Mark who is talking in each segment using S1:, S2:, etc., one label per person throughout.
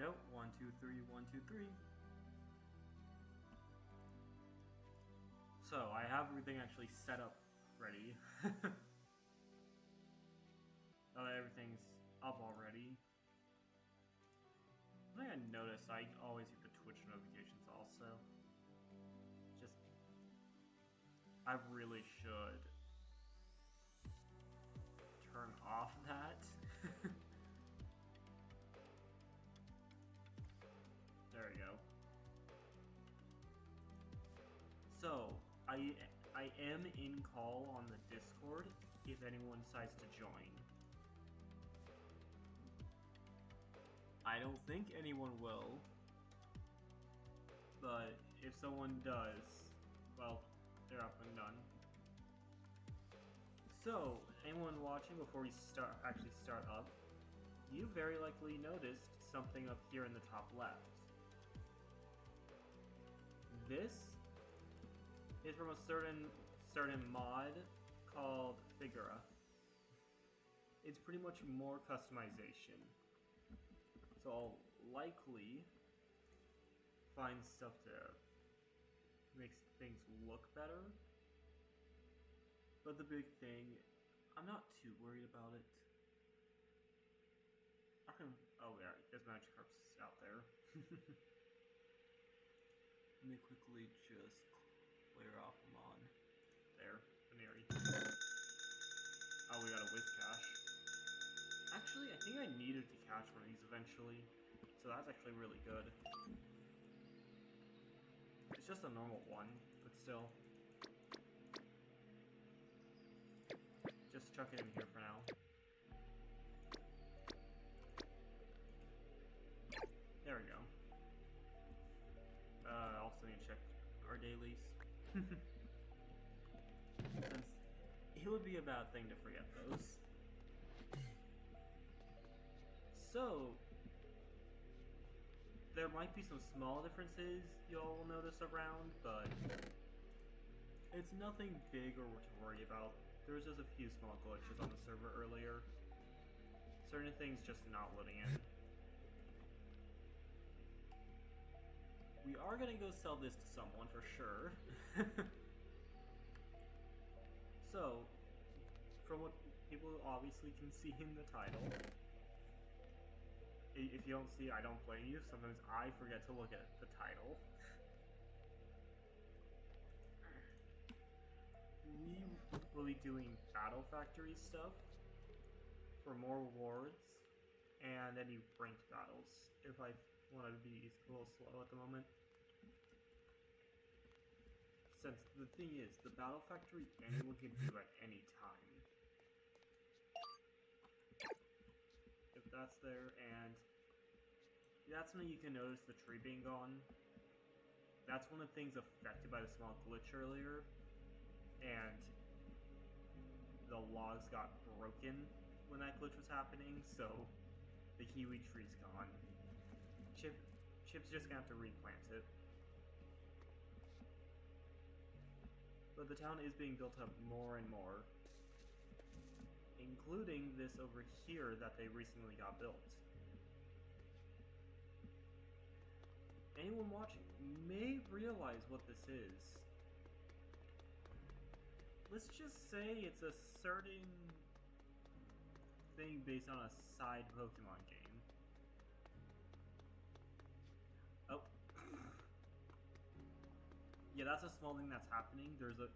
S1: go. 1, 2, 3, 1, 2, 3. So, I have everything actually set up ready. Now that everything's up already. One thing I noticed, I always get the Twitch notifications also. Just, I really should turn off that. There we go. So, I am in call on the Discord if anyone decides to join. I don't think anyone will, but if someone does, well, they're up and done. So, anyone watching before we actually start up, you very likely noticed something up here in the top left. This is from a certain mod called Figura. It's pretty much more customization. So I'll likely find stuff to make things look better. But the big thing, I'm not too worried about it. Oh yeah, there's magic carps out there. Let me quickly just clear off them on. There, Veneri. Oh, we got a whiz cache. Actually, I think I needed to catch one of these eventually, so that's actually really good. It's just a normal one, but still. Just chuck it in here for now. There we go. Also need to check our dailies. Since it would be a bad thing to forget those. So, there might be some small differences y'all will notice around, but it's nothing big or to worry about. There was just a few small glitches on the server earlier. Certain things just not loading in. We are gonna go sell this to someone for sure. So, from what people obviously can see in the title, if you don't see, I don't blame you. Sometimes I forget to look at the title. We will be doing Battle Factory stuff for more rewards and any ranked battles if I want to be a little slow at the moment. Since the thing is, the Battle Factory anyone can do at any time. If that's there, and that's when you can notice the tree being gone. That's one of the things affected by the small glitch earlier, and the logs got broken when that glitch was happening, so the kiwi tree's gone. Chip's just gonna have to replant it. But the town is being built up more and more, including this over here that they recently got built. Anyone watching may realize what this is. Let's just say it's a certain thing based on a side Pokemon game. Oh. Yeah, that's a small thing that's happening. There's a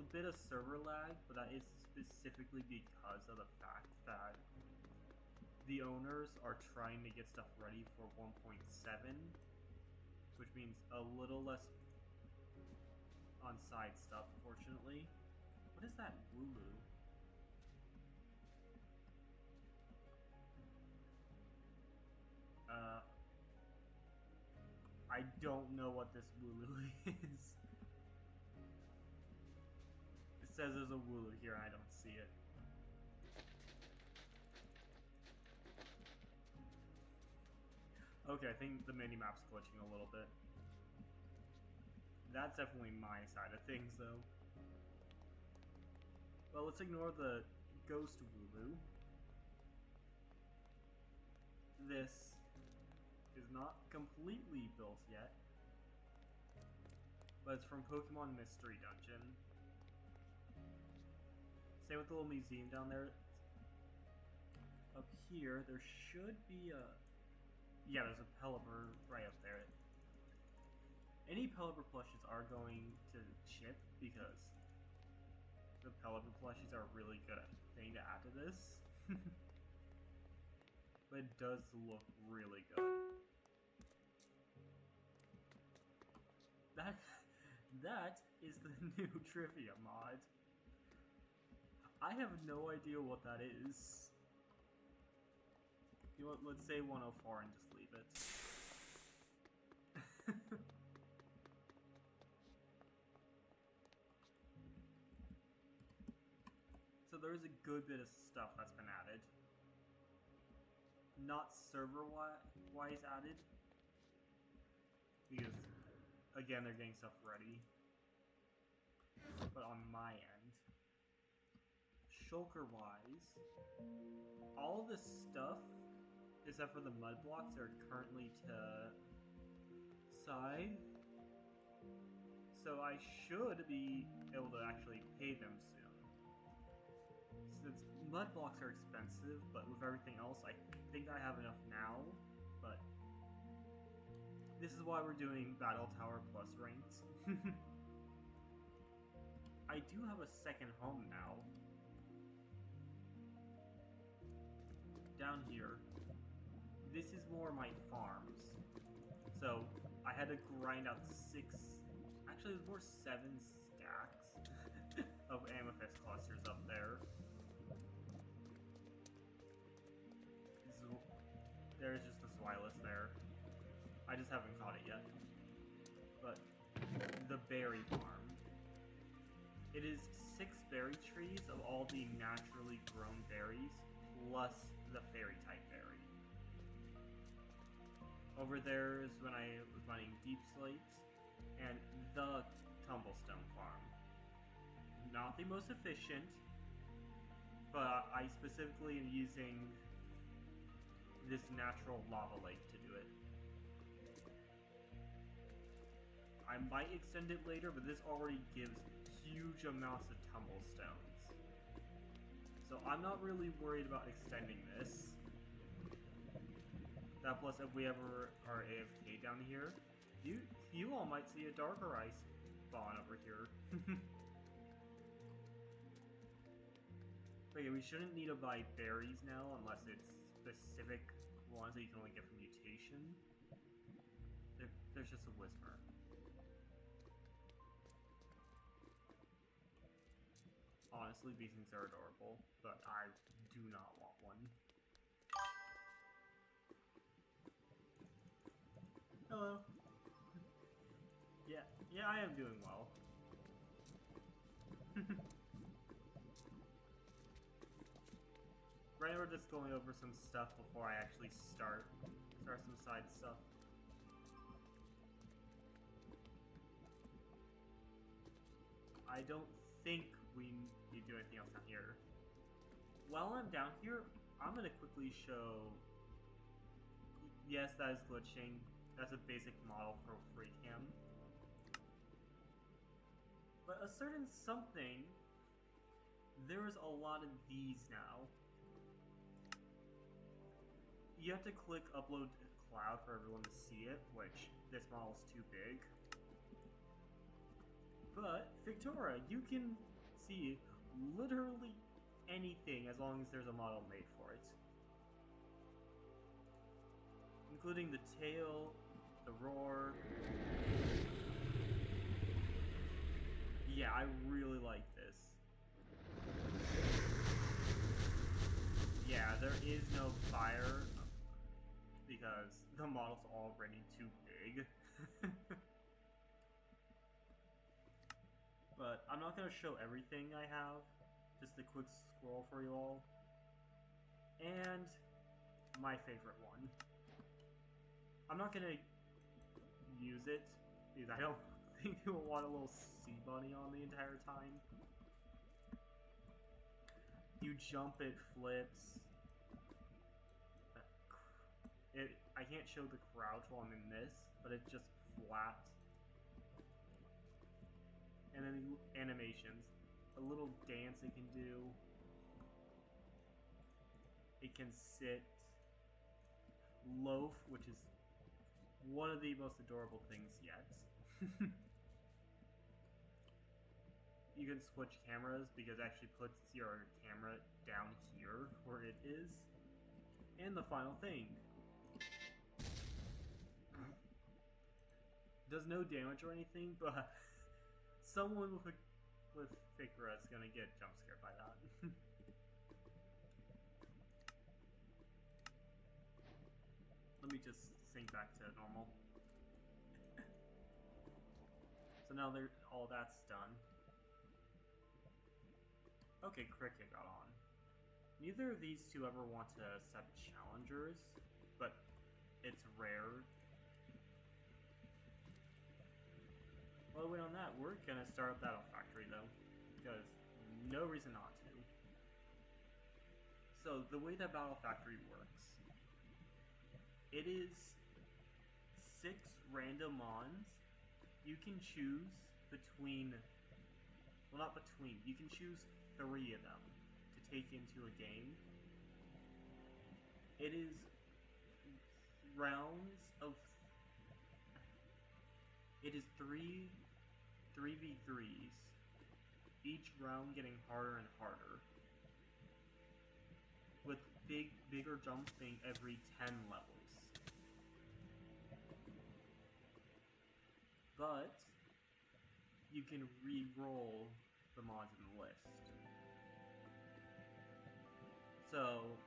S1: bit of server lag, but that is specifically because of the fact that the owners are trying to get stuff ready for 1.7, which means a little less on-side stuff, unfortunately. What is that Wooloo? I don't know what this Wooloo is. It says there's a Wooloo here and I don't see it. Okay, I think the mini-map's glitching a little bit. That's definitely my side of things, though. Well, let's ignore the ghost Wooloo. This is not completely built yet. But it's from Pokemon Mystery Dungeon. Same with the little museum down there. Up here, there should be a... Yeah, there's a Pelipper right up there. Any Pelipper plushies are going to chip because the Pelipper plushies are a really good thing to add to this. But it does look really good. That is the new trivia mod. I have no idea what that is. You know what, let's say 104 and just leave it. So there's a good bit of stuff that's been added. Not server-wise added. Because, again, they're getting stuff ready. But on my end, shulker-wise, all this stuff, except for the mud blocks, are currently to Sai. So I should be able to actually pay them soon. Since mud blocks are expensive, but with everything else, I think I have enough now. But this is why we're doing Battle Tower plus ranked. I do have a second home now. Down here, this is more my farms. So I had to grind out 6, actually it was more 7 stacks of amethyst clusters up there. There's just the Swilus there. I just haven't caught it yet. But the berry farm. It is 6 berry trees of all the naturally grown berries, plus the fairy type berry. Over there is when I was mining deep slates, and the tumblestone farm. Not the most efficient, but I specifically am using this natural lava lake to do it. I might extend it later, but this already gives huge amounts of tumblestones. So I'm not really worried about extending this. That plus if we ever are AFK down here, you all might see a darker ice spawn over here. But yeah, we shouldn't need to buy berries now unless it's specific ones that you can only get from mutation. There's just a whisper. Honestly, these things are adorable, but I do not want one. Hello. Yeah, I am doing well. Right now we're just going over some stuff before I actually start some side stuff. I don't think we need to do anything else down here. While I'm down here, I'm going to quickly show... Yes, that is glitching. That's a basic model for free cam. But a certain something... There's a lot of these now. You have to click upload to cloud for everyone to see it, which this model's too big. But, Victoria, you can see literally anything as long as there's a model made for it. Including the tail, the roar. Yeah, I really like this. Yeah, there is no fire because the model's already too big. But I'm not going to show everything I have, just a quick scroll for you all. And my favorite one. I'm not going to use it because I don't think you will want a little sea bunny on the entire time. You jump, it flips. I can't show the crouch while I'm in this, but it's just flat. And then animations. A little dance it can do. It can sit. Loaf, which is one of the most adorable things yet. You can switch cameras because it actually puts your camera down here where it is. And the final thing. Does no damage or anything, but someone with Fikra is gonna get jump scared by that. Let me just sync back to normal. So now all that's done. Okay, Cricket got on. Neither of these two ever want to set challengers, but it's rare. While we wait on that, we're gonna start up Battle Factory though, because no reason not to. So the way that Battle Factory works, it is 6 random mons. You can choose between, well, not between, you can choose 3 of them to take into a game. It is rounds of, it is 3v3s, each round getting harder and harder, with bigger jumping every 10 levels. But you can re-roll the mods in the list. So,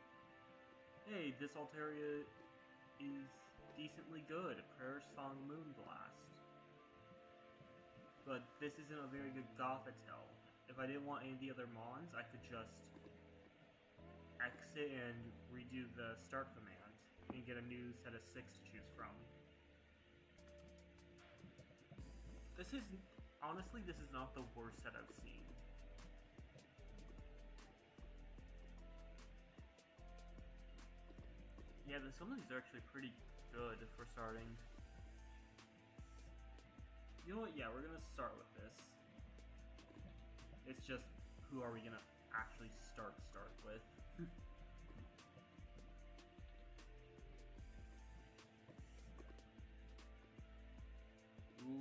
S1: hey, this Altaria is decently good. Prayer Song Moonblast. But this isn't a very good Gothitelle. If I didn't want any of the other mons, I could just exit and redo the start command and get a new set of 6 to choose from. Honestly, this is not the worst set I've seen. Yeah, some of these are actually pretty good for starting. You know what, yeah, we're gonna start with this. It's just, who are we gonna actually start with?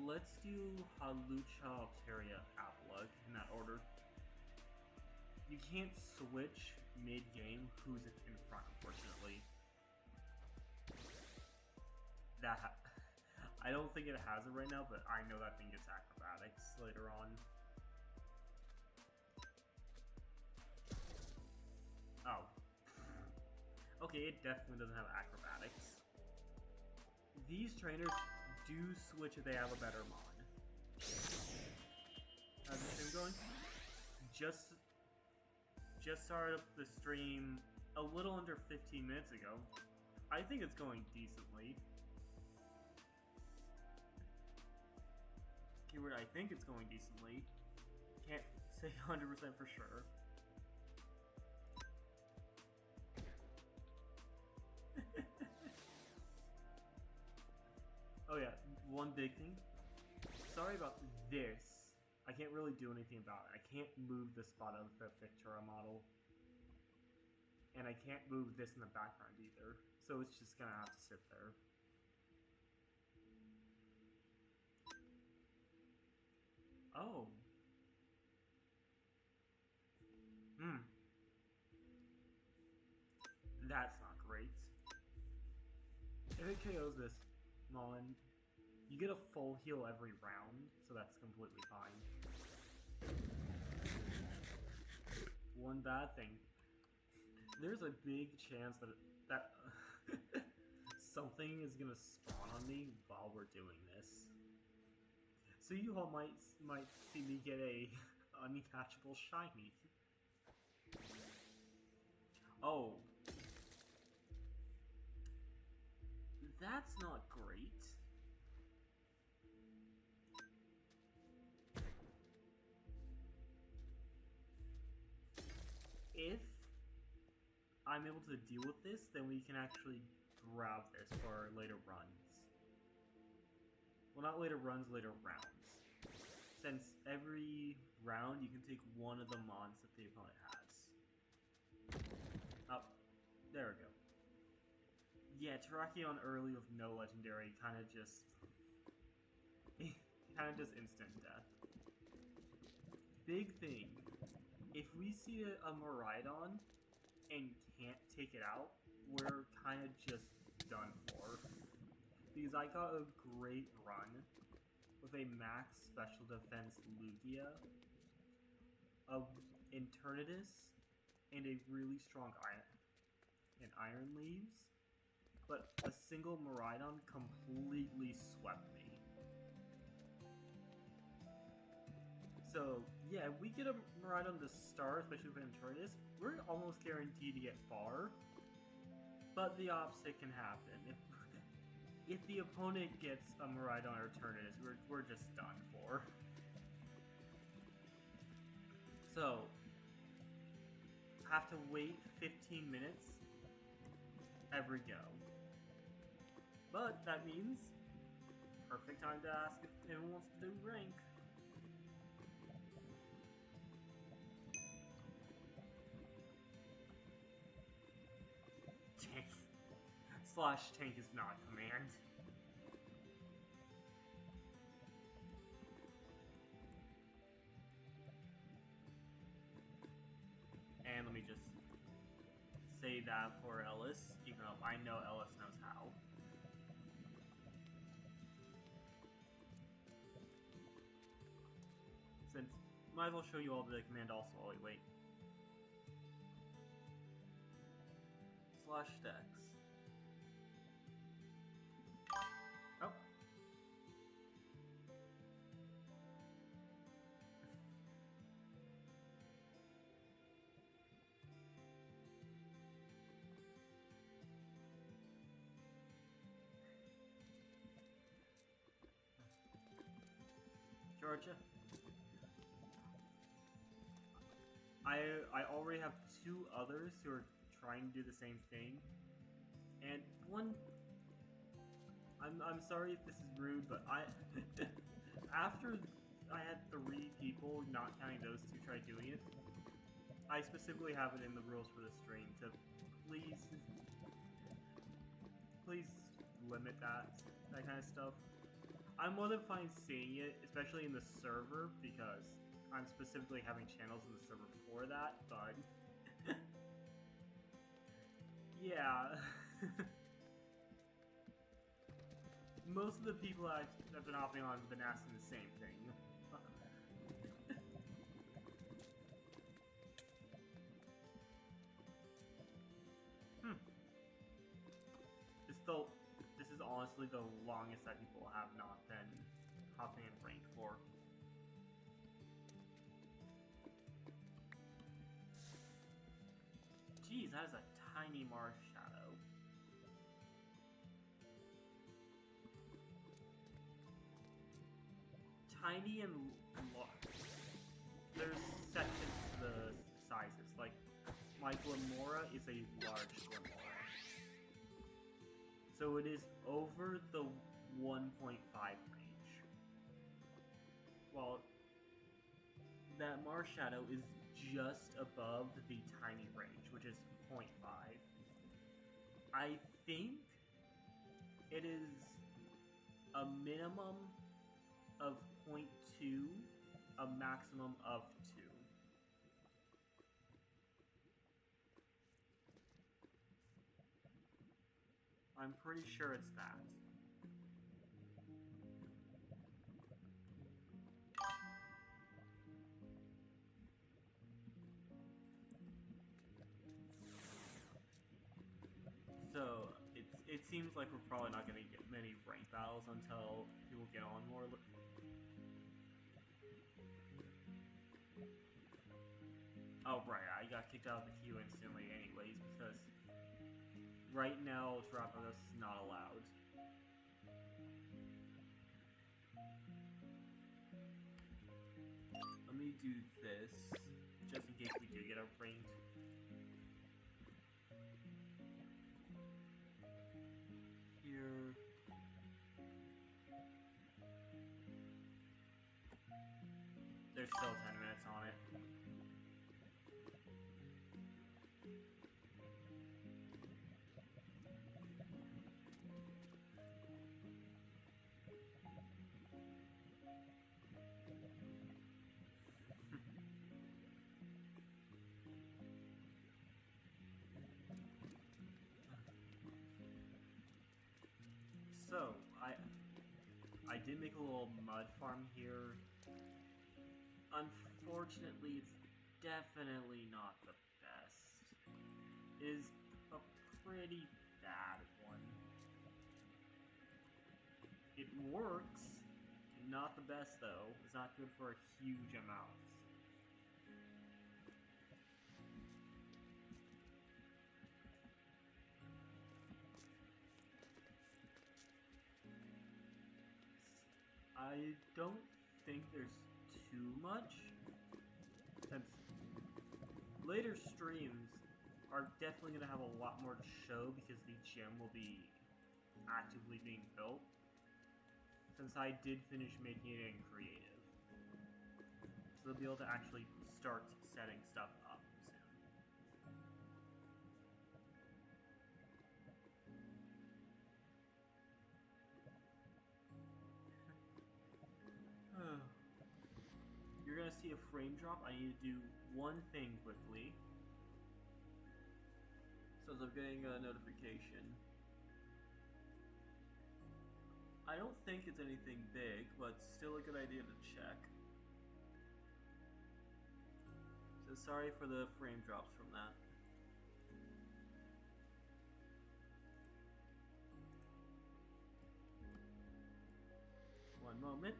S1: Let's do Halucha Altaria Apalug in that order. You can't switch mid-game who's in front, unfortunately. I don't think it has it right now, but I know that thing gets acrobatics later on. Oh. Okay, it definitely doesn't have acrobatics. These trainers do switch if they have a better mod. How's the stream going? Just started up the stream a little under 15 minutes ago. I think it's going decently. Keyword, I think it's going decently. Can't say 100% for sure. Oh yeah, one big thing. Sorry about this. I can't really do anything about it. I can't move the spot of the Victura model. And I can't move this in the background either. So it's just gonna have to sit there. Oh. That's not great. If it KOs this Mon, you get a full heal every round, so that's completely fine. One bad thing. There's a big chance that something is gonna spawn on me while we're doing this. So you all might see me get a uncatchable shiny. Oh. That's not great. If I'm able to deal with this, then we can actually grab this for later runs. Well, not later runs, later rounds. Since every round you can take one of the mons that the opponent has. Oh, there we go. Yeah, Terrakion early with no legendary kind of just instant death. Big thing, if we see a Miraidon and can't take it out, we're kind of just done for. Because I got a great run with a max special defense Lugia, of Eternatus, and a really strong Iron Leaves, but a single Miraidon completely swept me. So yeah, if we get a Miraidon to start, especially with Eternatus, we're almost guaranteed to get far. But the opposite can happen. If the opponent gets a Miraidon or Eternatus, we're just done for. So, have to wait 15 minutes every go. But that means perfect time to ask if anyone wants to do rank. Tank. /tank is not command. And let me just say that for Ellis, even though I know Ellis knows how. Since, might as well show you all the command also while we wait. /dex. Oh. Georgia. I already have 2 others who are trying to do the same thing, and one. I'm sorry if this is rude, but after I had 3 people, not counting those 2, try doing it, I specifically have it in the rules for the stream to please limit that kind of stuff. I'm more than fine seeing it, especially in the server, because I'm specifically having channels in the server for that, but yeah. Most of the people I've been hopping on have been asking the same thing. This is honestly the longest that people have not been hopping in rank for. Jeez, that is a tiny Mars shadow. Tiny and large. There's sections to the sizes. Like, my Glamora is a large Glamora. So it is over the 1.5 range. While that Mars shadow is just above the tiny range, which is 0.5. I think it is a minimum of 0.2, a maximum of 2. I'm pretty sure it's that. So, it seems like we're probably not going to get many rank battles until people get on more. Oh, right, I got kicked out of the queue instantly anyways, because right now, Terrakion is not allowed. Let me do this, just in case we do get a ranked. There's still 10 minutes on it. So, I did make a little mud farm here. Unfortunately, it's definitely not the best. It is a pretty bad one. It works, not the best though. It's not good for huge amounts. I don't think there's too much, since later streams are definitely going to have a lot more to show because the gym will be actively being built, since I did finish making it in creative. So they'll be able to actually start setting stuff up soon. You're gonna see a frame drop. I need to do one thing quickly. So I'm getting a notification. I don't think it's anything big, but still a good idea to check. So sorry for the frame drops from that. One moment.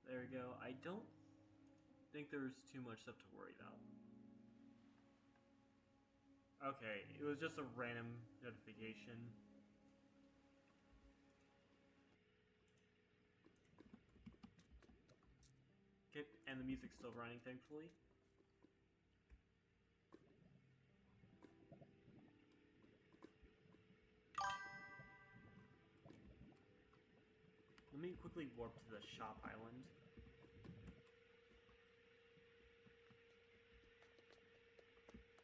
S1: There we go. I don't think there's too much stuff to worry about. Okay, it was just a random notification. Okay, and the music's still running, thankfully. Let me quickly warp to the shop island.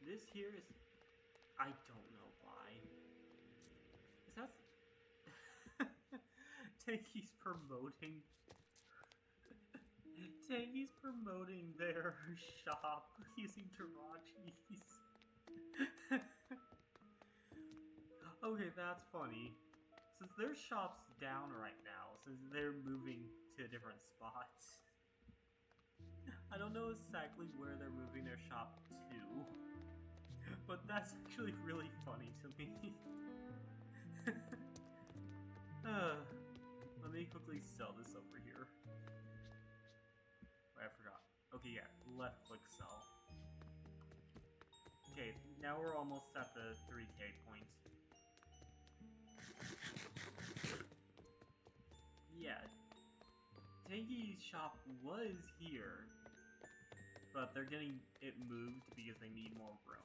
S1: This here is... I don't know why. Is that... Tanky's promoting... Tanky's promoting their shop using Jirachis. Okay, that's funny. Since their shop's down right now, since they're moving to different spots. I don't know exactly where they're moving their shop to, but that's actually really funny to me. Let me quickly sell this over here. Wait, I forgot. Okay, yeah, left click sell. Okay, now we're almost at the 3K point. Yeah, Tanky's shop was here, but they're getting it moved because they need more room.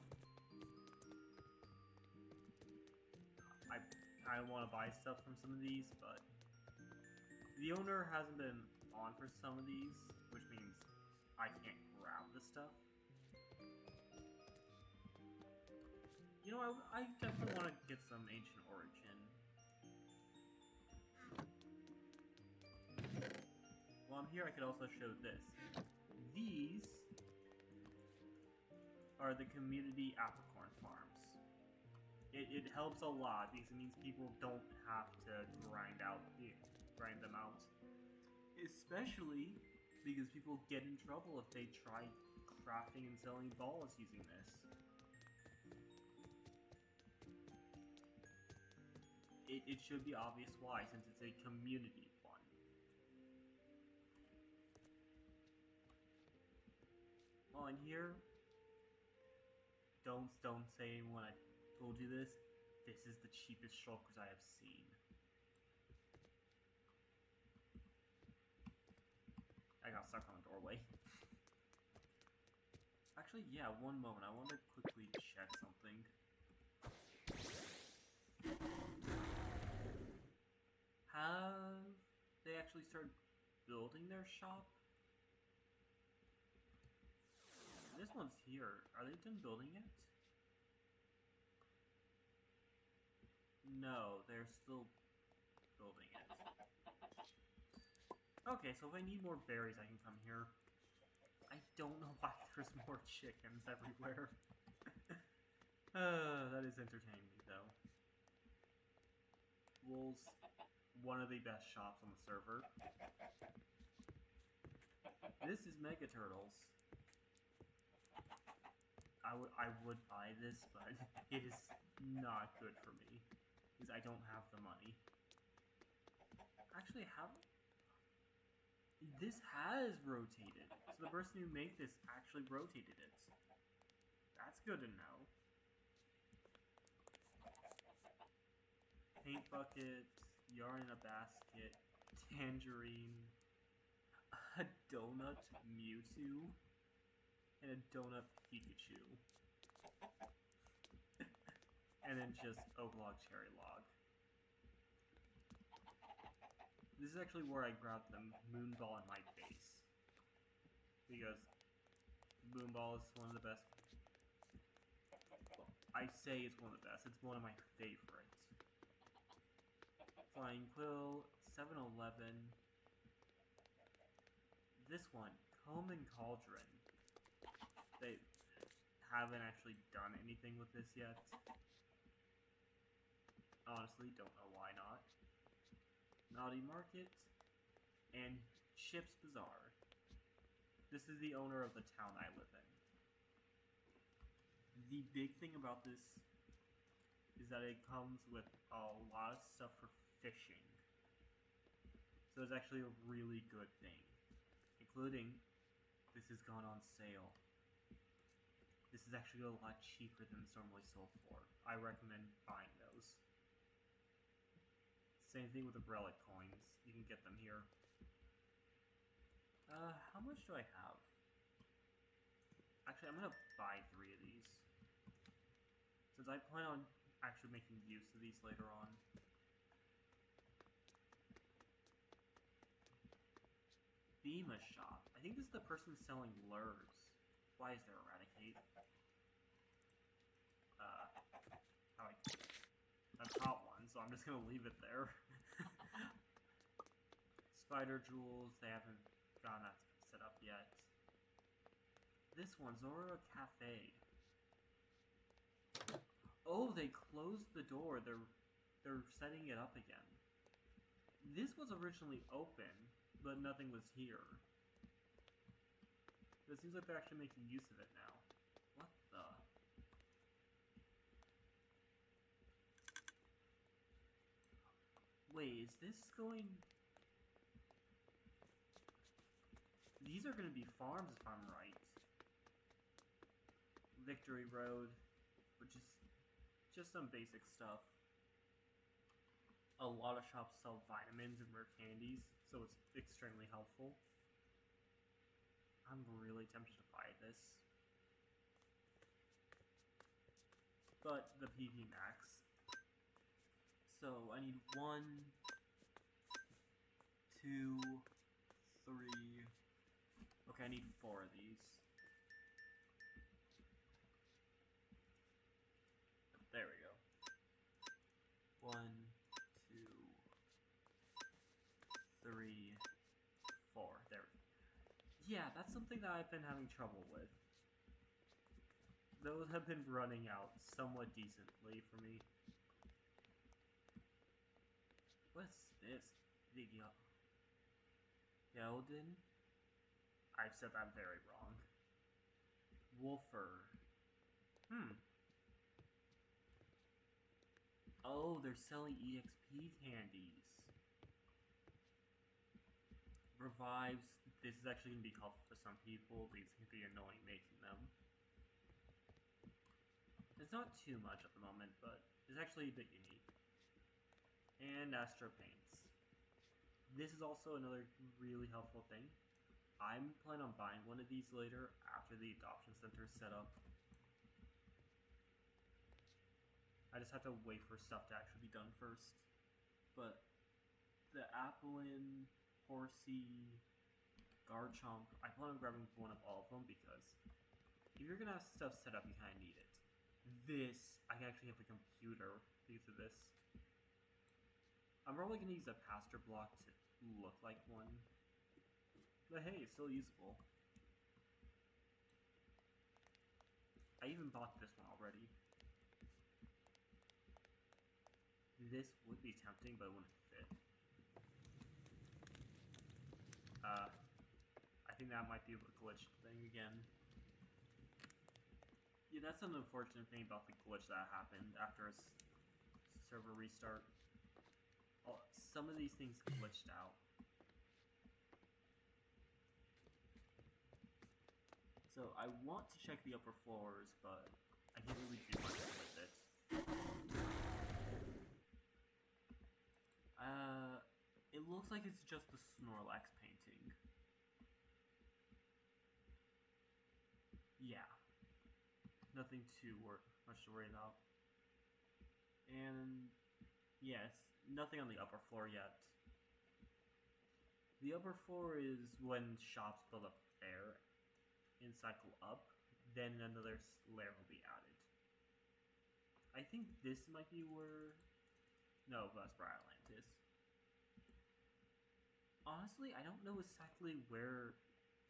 S1: I want to buy stuff from some of these, but the owner hasn't been on for some of these, which means I can't grab the stuff. You know, I definitely want to get some Ancient Origin. While I'm here, I could also show this. These are the community apricorn farms. It helps a lot because it means people don't have to grind them out. Especially because people get in trouble if they try crafting and selling balls using this. It should be obvious why, since it's a community fund. line here. Don't say when I told you this. This is the cheapest shulkers I have seen. I got stuck on the doorway. Actually, yeah, one moment. I want to quickly check something. Have they actually started building their shop? This one's here. Are they done building it? No, they're still building it. Okay, so if I need more berries, I can come here. I don't know why there's more chickens everywhere. That is entertaining, though. Wool's one of the best shops on the server. This is Mega Turtles. I would buy this, but it is not good for me. Because I don't have the money. Actually, this has rotated. So the person who made this actually rotated it. That's good to know. Paint bucket, yarn in a basket, tangerine, a donut Mewtwo, and a donut Pikachu. And then just oak log, cherry log. This is actually where I grabbed the Moonball in my base. Because Moonball is one of the best. Well, I say it's one of the best. It's one of my favorites. Flying Quill, 7-Eleven. This one, Comb and Cauldron. They haven't actually done anything with this yet. Honestly, don't know why not. Naughty Market, and Chip's Bazaar. This is the owner of the town I live in. The big thing about this is that it comes with a lot of stuff for fishing. So it's actually a really good thing. Including, this has gone on sale. This is actually a lot cheaper than it's normally sold for. I recommend buying those. Same thing with the relic coins. You can get them here. How much do I have? Actually, I'm gonna buy 3 of these. Since I plan on actually making use of these later on. Bima shop. I think this is the person selling lures. Why is there Eradicate? I caught one, so I'm just gonna leave it there. Spider Jewels, they haven't gotten that set up yet. This one's Zora Cafe. Oh, they closed the door. They're setting it up again. This was originally open, but nothing was here. It seems like they're actually making use of it now. What the? Wait, is this going... These are going to be farms if I'm right. Victory Road, which is just some basic stuff. A lot of shops sell vitamins and rare candies, so it's extremely helpful. I'm really tempted to buy this. But the PV Max. So I need 1, 2, 3. Okay, I need 4 of these. There we go. 1, 2, 3, 4. There we go. Yeah, that's something that I've been having trouble with. Those have been running out somewhat decently for me. What's this? Big Yeldon? I've said that very wrong. Wolfer. Oh, they're selling EXP candies. Revives this is actually going to be helpful for some people because it can be annoying making them. It's not too much at the moment, but it's actually a bit unique. And Astro Paints. This is also another really helpful thing. I'm planning on buying one of these later after the adoption center is set up. I just have to wait for stuff to actually be done first. But the Applin, Horsey, Garchomp, I plan on grabbing one of all of them because if you're gonna have stuff set up, you kind of need it. This, I can actually have a computer because of this. I'm probably gonna use a caster block to look like one. But hey, it's still usable. I even bought this one already. This would be tempting, but it wouldn't fit. I think that might be a glitch thing again. Yeah, that's an unfortunate thing about the glitch that happened after a server restart. Oh, some of these things glitched out. So I want to check the upper floors, but I can't really do much with it. It looks like it's just the Snorlax painting. Yeah. Nothing too much to worry about. And yes, nothing on the upper floor yet. The upper floor is when shops build up there and cycle up, then another layer will be added. I think this might be where... No, that's where Island is. Honestly, I don't know exactly where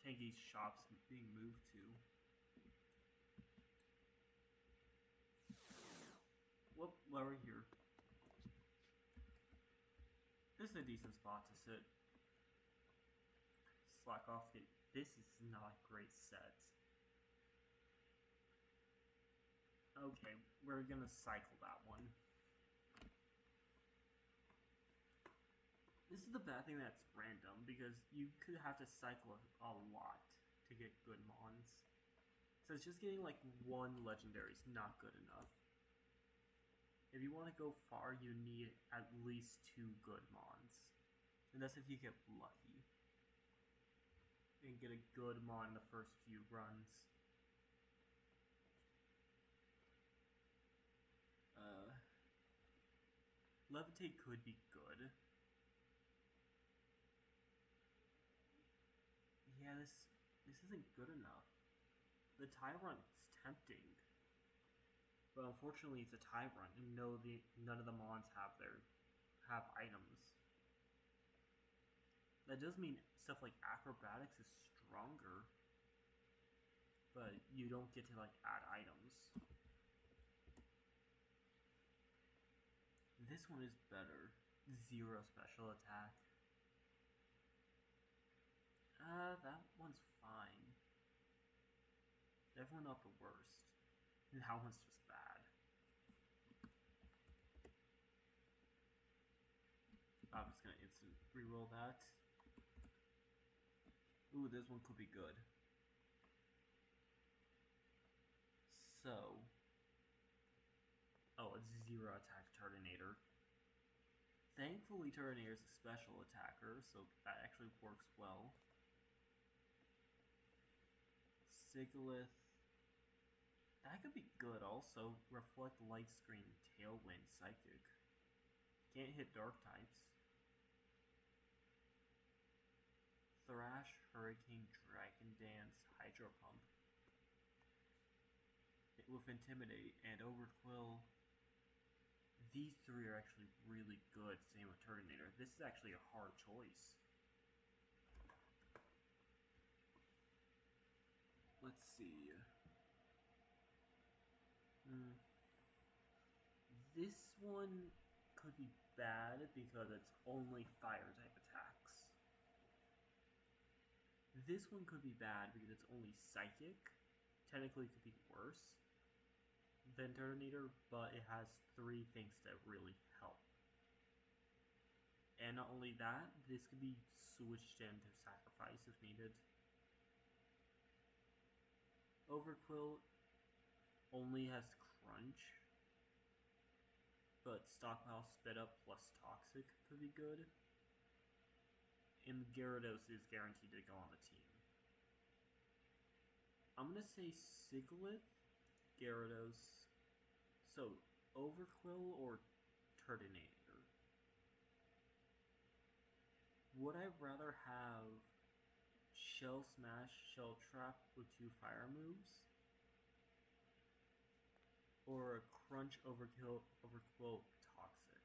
S1: Tanky's shop's being moved to. Well, we're here. This is a decent spot to sit. Slack off. This is not a great set. Okay, we're gonna cycle that one. This is the bad thing that's random, because you could have to cycle a lot to get good mons. So it's just getting like one legendary is not good enough. If you want to go far, you need at least 2 good mons. And that's if you get lucky. And get a good mon in the first few runs. Levitate could be good. Yeah, this isn't good enough. The Tyrant is tempting. But unfortunately it's a Tyrant, and none of the mons have items. That does mean stuff like acrobatics is stronger, but you don't get to like add items. This one is better. 0 special attack. That one's fine. Definitely not the worst. That one's just bad. I'm just gonna instant reroll that. Ooh, this one could be good. So... Oh, it's 0 attack Turtonator. Thankfully, Turtonator is a special attacker, so that actually works well. Sigilyph. That could be good also. Reflect, Light Screen, Tailwind, Psychic. Can't hit Dark types. Thrash, Hurricane, Dragon Dance, Hydro Pump. With Intimidate and Overquill. These 3 are actually really good, same with Turtonator. This is actually a hard choice. Let's see. This one could be bad because it's only fire type attacks. This one could be bad because it's only psychic. Technically it could be worse than Turtonator, but it has 3 things that really help. And not only that, this could be switched into sacrifice if needed. Overquill only has crunch, but stockpile spit up plus toxic could be good. And Gyarados is guaranteed to go on the team. I'm gonna say Siglith, Gyarados. So Overquill or Turtonator? Would I rather have Shell Smash, Shell Trap with 2 fire moves? Or a Crunch Overquill Toxic?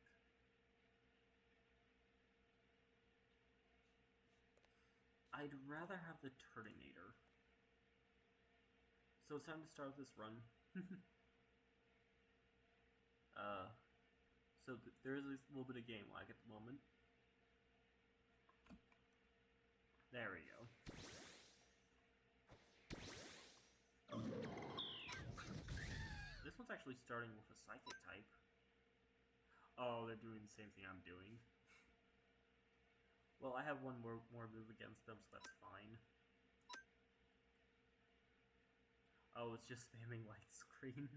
S1: I'd rather have the Turtonator. So it's time to start this run. So there is a little bit of game lag at the moment. There we go. This one's actually starting with a Psychic type. Oh, they're doing the same thing I'm doing. Well, I have one more move against them, so that's fine. Oh, it's just spamming light screen.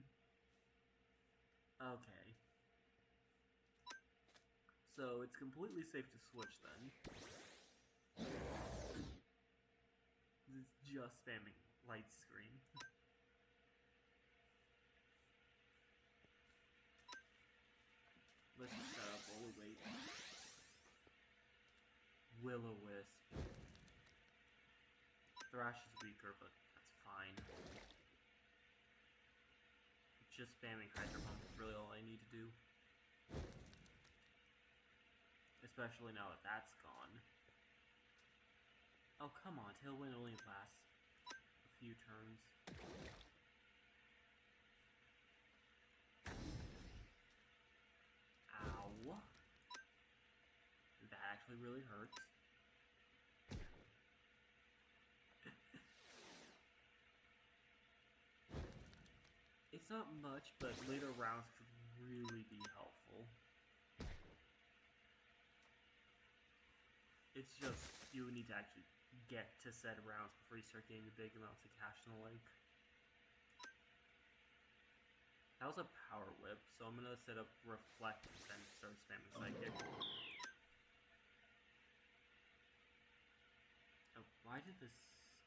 S1: Okay. So, it's completely safe to switch then. It's just spamming light screen. Let's just set up while we wait. Will-O-Wisp. Thrash is weaker, but that's fine. Just spamming Hydro Pump is really all I need to do. Especially now that that's gone. Oh, come on, Tailwind only lasts a few turns. Ow. That actually really hurts. It's not much, but later rounds could really be helpful. It's just, you need to actually get to said rounds before you start getting the big amounts of cash in the lake. That was a power whip, so I'm gonna set up Reflect and start spamming Psychic. Oh, why did this...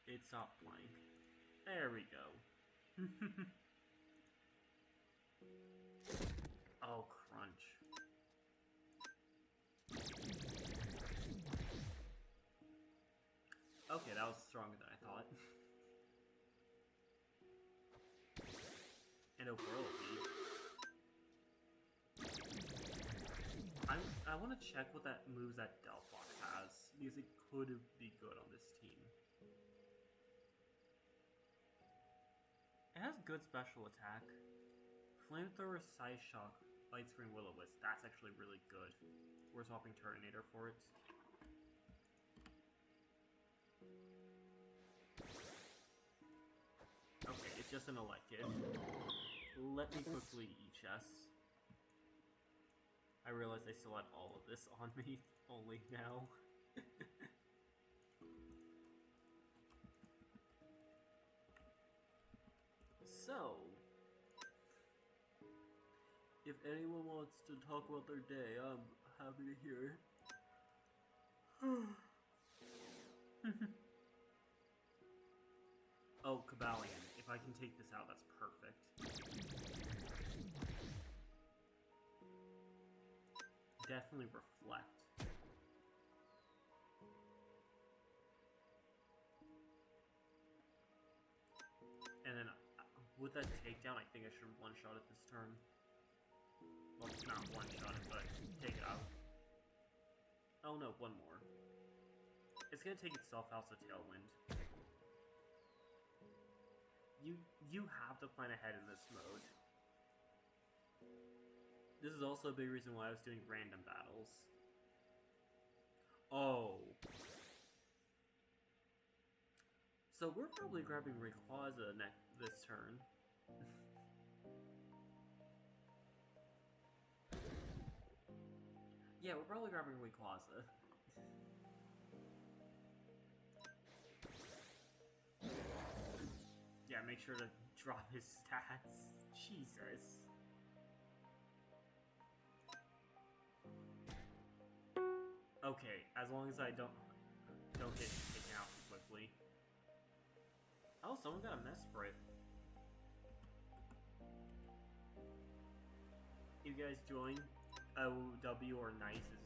S1: It stopped playing. There we go. Oh, crunch. Okay, that was stronger than I thought. And a Whirlwind. I want to check what that moves that Delphox has, because it could be good on this team. It has good special attack. Flamethrower, Side Shock, Light Screen, Will-O-Wisp. That's actually really good. We're swapping Turtonator for it. Okay, it's just an Elected. Let me quickly E-Chess. I realized I still had all of this on me, only now. So, if anyone wants to talk about their day, I'm happy to hear it. Oh, Cabalion. If I can take this out, that's perfect. Definitely Reflect. And then, with that takedown, I think I should one-shot it this turn. Well, not one-shot it, but take it out. Oh no, one more. It's gonna take itself out, so Tailwind. You have to plan ahead in this mode. This is also a big reason why I was doing random battles. Oh. So we're probably grabbing Rayquaza this turn. Yeah, we're probably grabbing Rayquaza. Yeah, make sure to drop his stats. Jesus. Okay, as long as I don't get taken out too quickly. Oh, someone got a Mesprit. You guys join OW or Nice is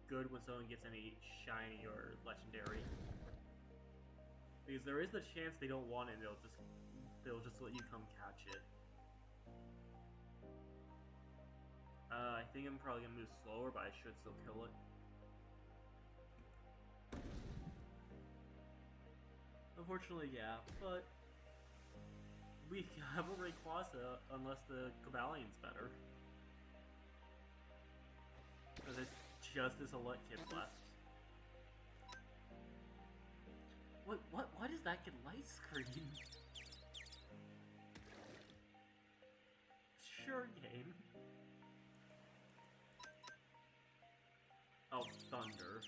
S1: good when someone gets any shiny or legendary. Because there is the chance they don't want it and they'll just let you come catch it. I think I'm probably gonna move slower, but I should still kill it. Unfortunately, yeah, but we have a Rayquaza unless the Cabalion's better. Because it's just this Alert kid left. Wait, what? Why does that get light screen? Sure, game. Oh, thunder.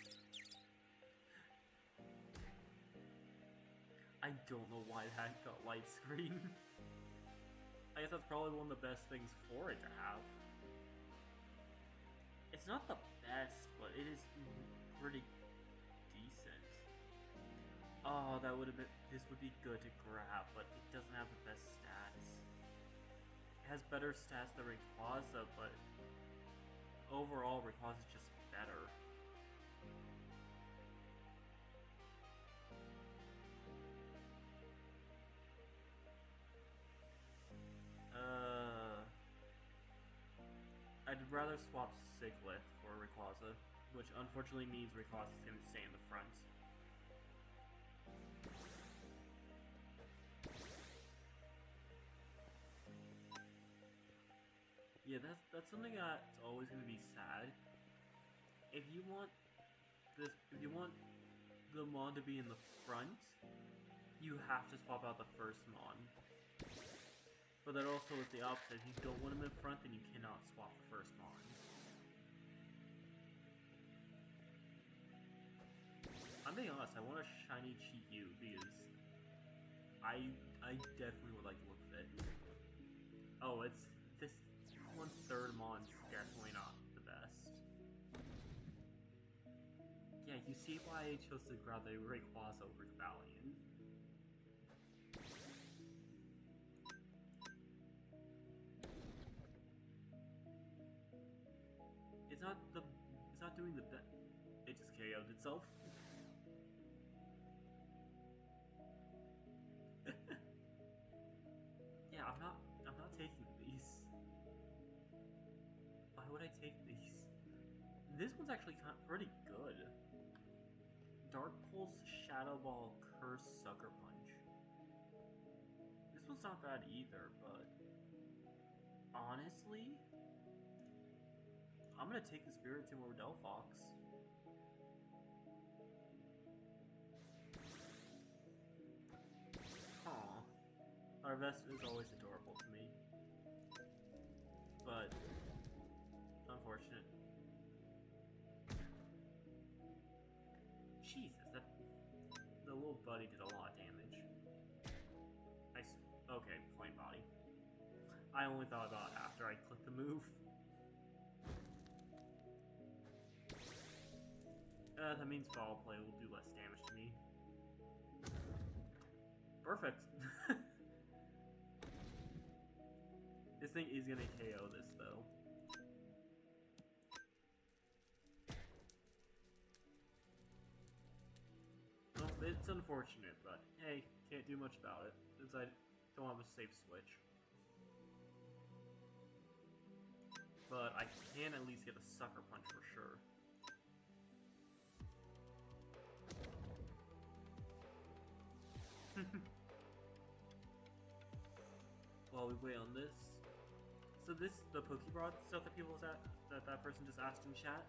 S1: I don't know why that got light screen. I guess that's probably one of the best things for it to have. It's not the best, but it is pretty decent. Oh, that would have been. This would be good to grab, but it doesn't have the best stats. It has better stats than Rayquaza, but overall, Rayquaza is just better. I'd rather swap Siglet for Rayquaza, which unfortunately means Rayquaza is going to stay in the front. Yeah, that's something that's always going to be sad. If you want the Mon to be in the front, you have to swap out the first Mon. But that also is the opposite. If you don't want him in front, then you cannot swap the first Mon. I'm being honest, I want a shiny Chi-Yu because I definitely would like to look at it. Oh, it's this one's third Mon's definitely not the best. Yeah, you see why I chose to grab the Rayquaza over Valiant. It's not doing the best. It just KO'd itself. Yeah, I'm not taking these. Why would I take these? This one's actually pretty good. Dark Pulse, Shadow Ball, Curse, Sucker Punch. This one's not bad either, but honestly, I'm gonna take the Spiritomb over Delphox. Aw. Harvest is always adorable to me. But unfortunate. Jesus, the little buddy did a lot of damage. Okay, Flame Body. I only thought about it after I clicked the move. That means Foul Play will do less damage to me. Perfect. This thing is gonna KO this though. Well, it's unfortunate, but hey, can't do much about it since I don't have a safe switch. But I can at least get a Sucker Punch for sure. While we wait on this, so the Pokérod stuff that person just asked in chat,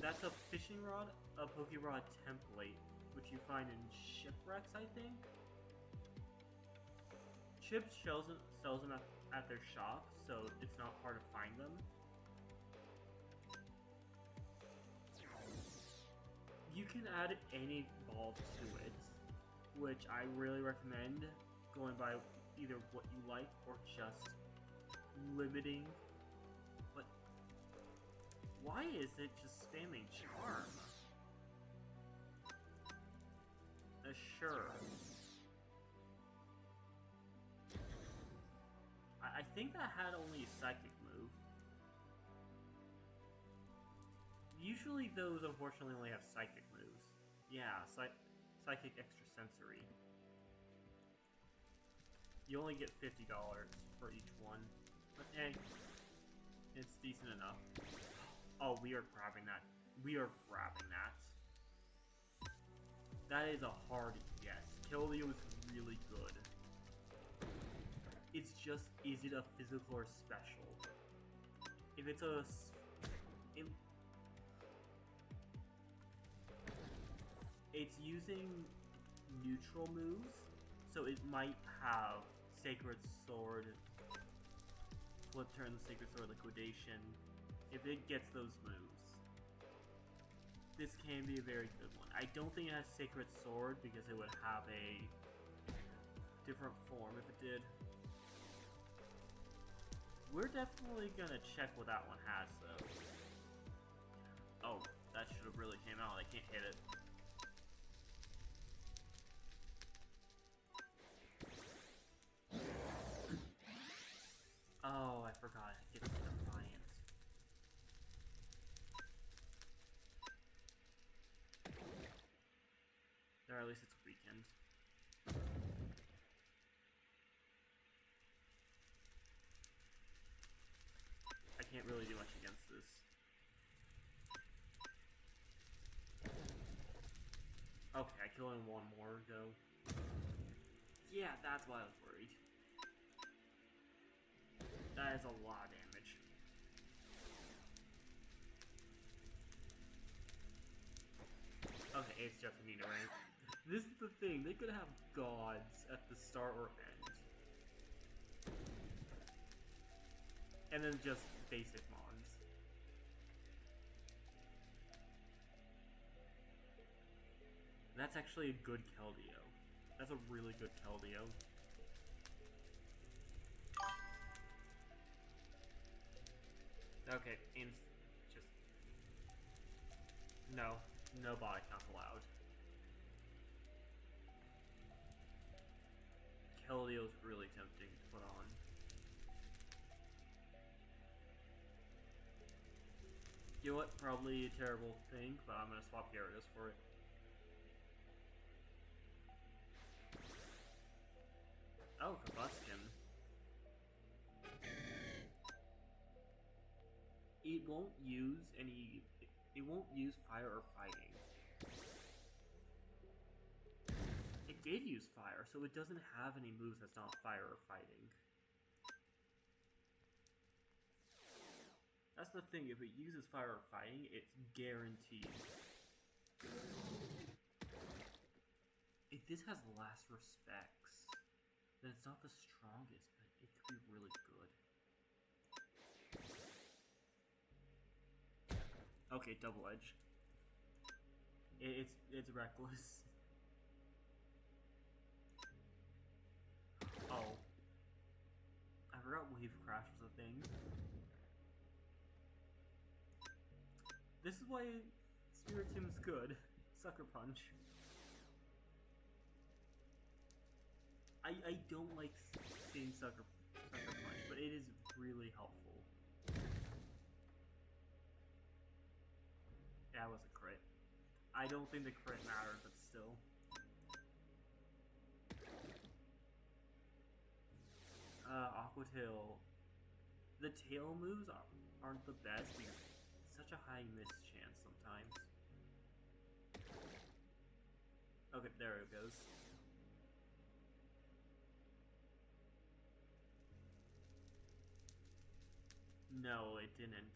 S1: that's a fishing rod, a Pokérod template, which you find in shipwrecks, I think. Chips sells them at their shop, so it's not hard to find them. had any ball to it, which I really recommend going by either what you like or just limiting. But why is it just spamming charm? Sure. I think that had only a psychic move. Usually those unfortunately only have psychic moves. Yeah, psychic extrasensory. You only get $50 for each one. But hey, it's decent enough. Oh, we are grabbing that. We are grabbing that. That is a hard yes. Keldeo is really good. It's just, is it a physical or special? If it's a... It's using neutral moves, so it might have Sacred Sword, Flip Turn, Sacred Sword, Liquidation. If it gets those moves, this can be a very good one. I don't think it has Sacred Sword because it would have a different form if it did. We're definitely gonna check what that one has, though. Oh, that should have really came out. I can't hit it. Oh, I forgot. It gets Defiant. Or at least it's weakened. I can't really do much against this. Okay, I kill him one more, go. Yeah, that's why I was worried. That is a lot of damage. Okay, it's just Nina, right? This is the thing, they could have gods at the start or end. And then just basic mons. That's actually a good Keldeo. That's a really good Keldeo. Okay, just... No body count allowed. Keldeo's really tempting to put on. You know what? Probably a terrible thing, but I'm gonna swap Gyarados for it. Oh, Combustion. It won't use any... It won't use Fire or Fighting. It did use Fire, so it doesn't have any moves that's not Fire or Fighting. That's the thing, if it uses Fire or Fighting, it's guaranteed. If this has Last Respects, then it's not the strongest, but it could be really good. Okay, Double Edge. It's reckless. Oh. I forgot Wave Crash was a thing. This is why Spiritomb is good. Sucker Punch. I don't like seeing Sucker Punch, but it is really helpful. That was a crit. I don't think the crit mattered, but still. Aqua Tail. The tail moves aren't the best because it's such a high miss chance sometimes. Okay, there it goes. No, it didn't.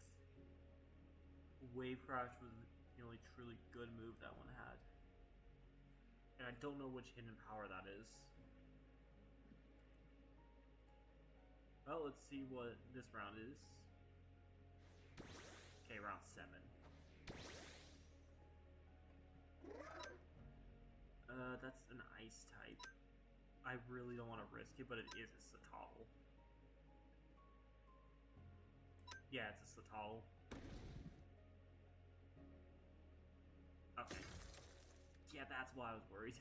S1: Wave Crash was the only truly good move that one had. And I don't know which hidden power that is. Well, let's see what this round is. Okay, round 7. that's an ice type. I really don't want to risk it, but it is a Satotl. Yeah, it's a Satotl. Okay. Yeah, that's why I was worried.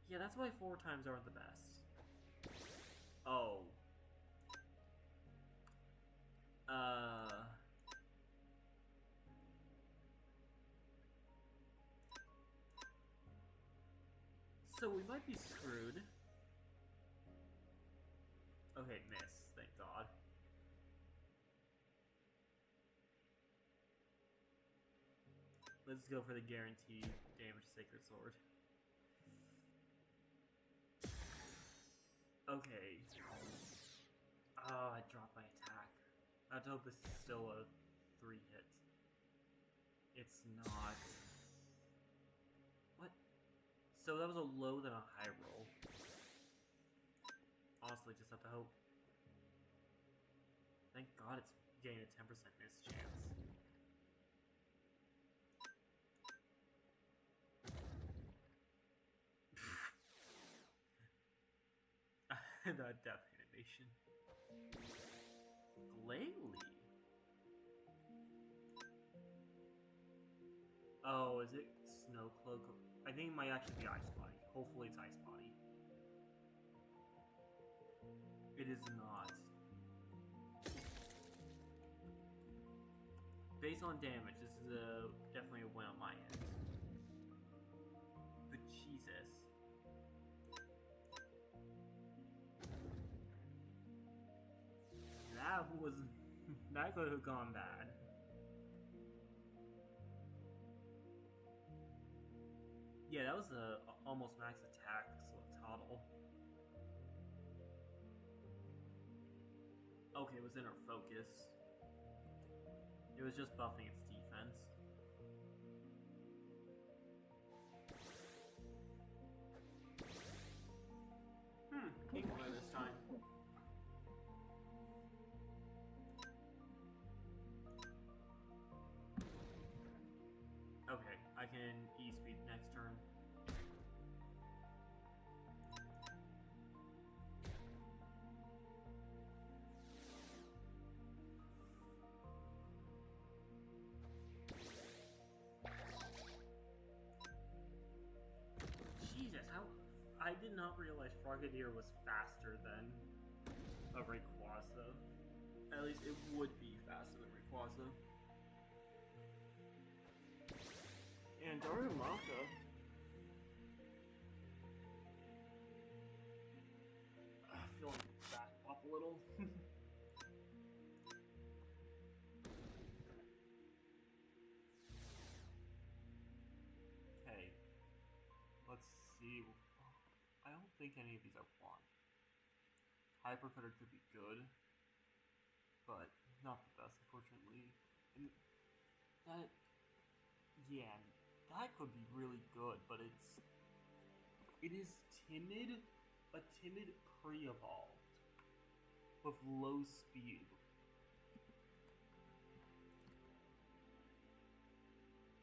S1: Yeah, that's why 4 times aren't the best. Oh. So we might be screwed. Okay, miss. Thank God. Let's go for the guaranteed damage Sacred Sword. Okay. Oh, I dropped my attack. I have to hope this is still a 3 hit. It's not. What? So that was a low than a high roll. Honestly, just have to hope. Thank God it's getting a 10% miss chance. The death animation. Glalie. Oh, is it Snow Cloak? I think it might actually be Ice Body. Hopefully it's Ice Body. It is not. Based on damage, this is definitely a win on my end. But Jesus. That could have gone bad. Yeah, that was a almost max attack, so total. Okay, it was inner focus. It was just buffing its defense. Inkling this time. Okay, I can E-speed next turn. Jesus, how... I did not realize Frogadier was faster than a Rayquaza. At least it would be faster than Rayquaza. And Darumaka. Feeling back up a little. Okay. Let's see. I don't think any of these are one. Hyper Cutter could be good, but not the best, unfortunately. And that, yeah, that could be really good, but it is timid, a timid pre-evolved with low speed.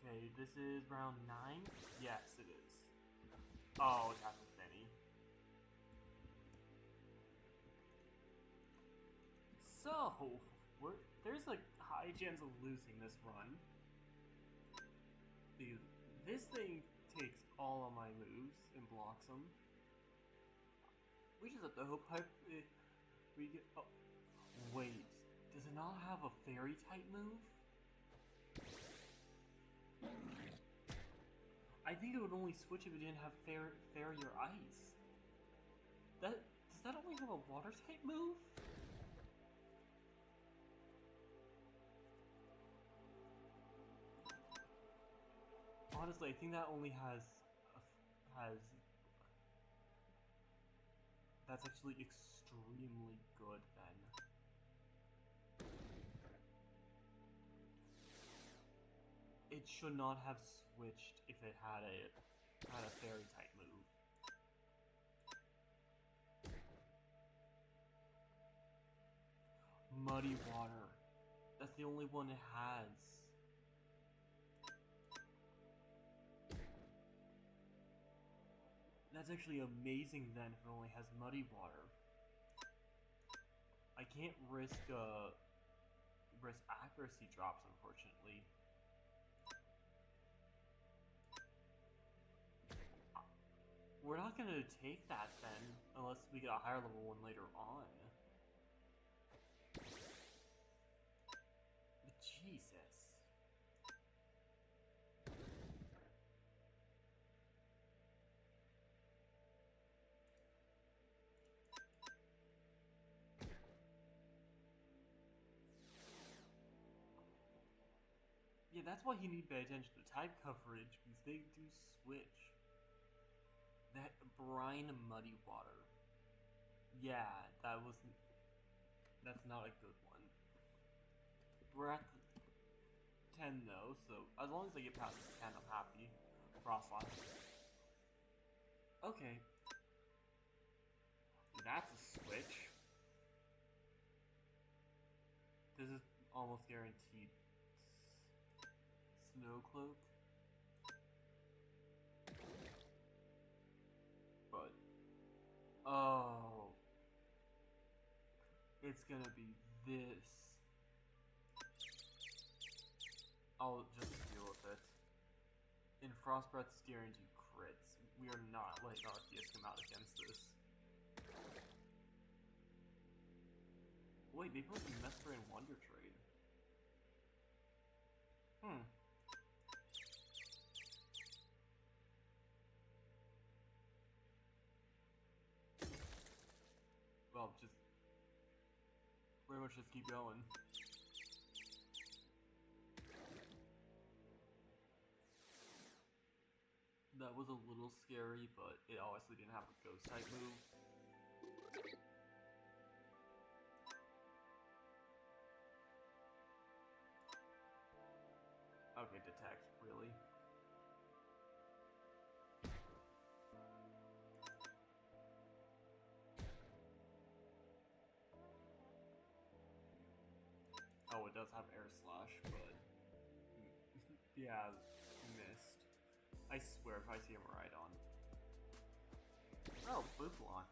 S1: Okay, this is round 9? Yes, it is. Oh, it's after Finny. So, there's a high chance of losing this run. Because this thing takes all of my moves and blocks them. We just have to hope we get... Oh, wait. Does it not have a fairy type move? I think it would only switch if it didn't have fairy or ice. Does that only have a water type move? Honestly, I think that only has that's actually extremely good then. It should not have switched if it had a fairy type move. muddy water. That's the only one it has. That's actually amazing then if it only has muddy water. I can't risk accuracy drops, unfortunately. We're not gonna take that then, unless we get a higher level one later on. But Jesus. Yeah, that's why you need to pay attention to type coverage, because they do switch. That brine muddy water. Yeah, that's not a good one. We're at the 10 though, so as long as I get past this 10, I'm happy. Frostlash. Okay. That's a switch. This is almost guaranteed. Snow Cloak. But oh, it's gonna be this. I'll just deal with it. In Frost Breath's guaranteed crits. We are not letting Arceus come out against this. Wait, they put Mesper and Wonder Trade. Well, just pretty much just keep going. That was a little scary, but it obviously didn't have a ghost type move. Okay, detect, really? Oh, it does have Air Slash, but yeah, missed. I swear if I see him right on. Oh, Blue Block.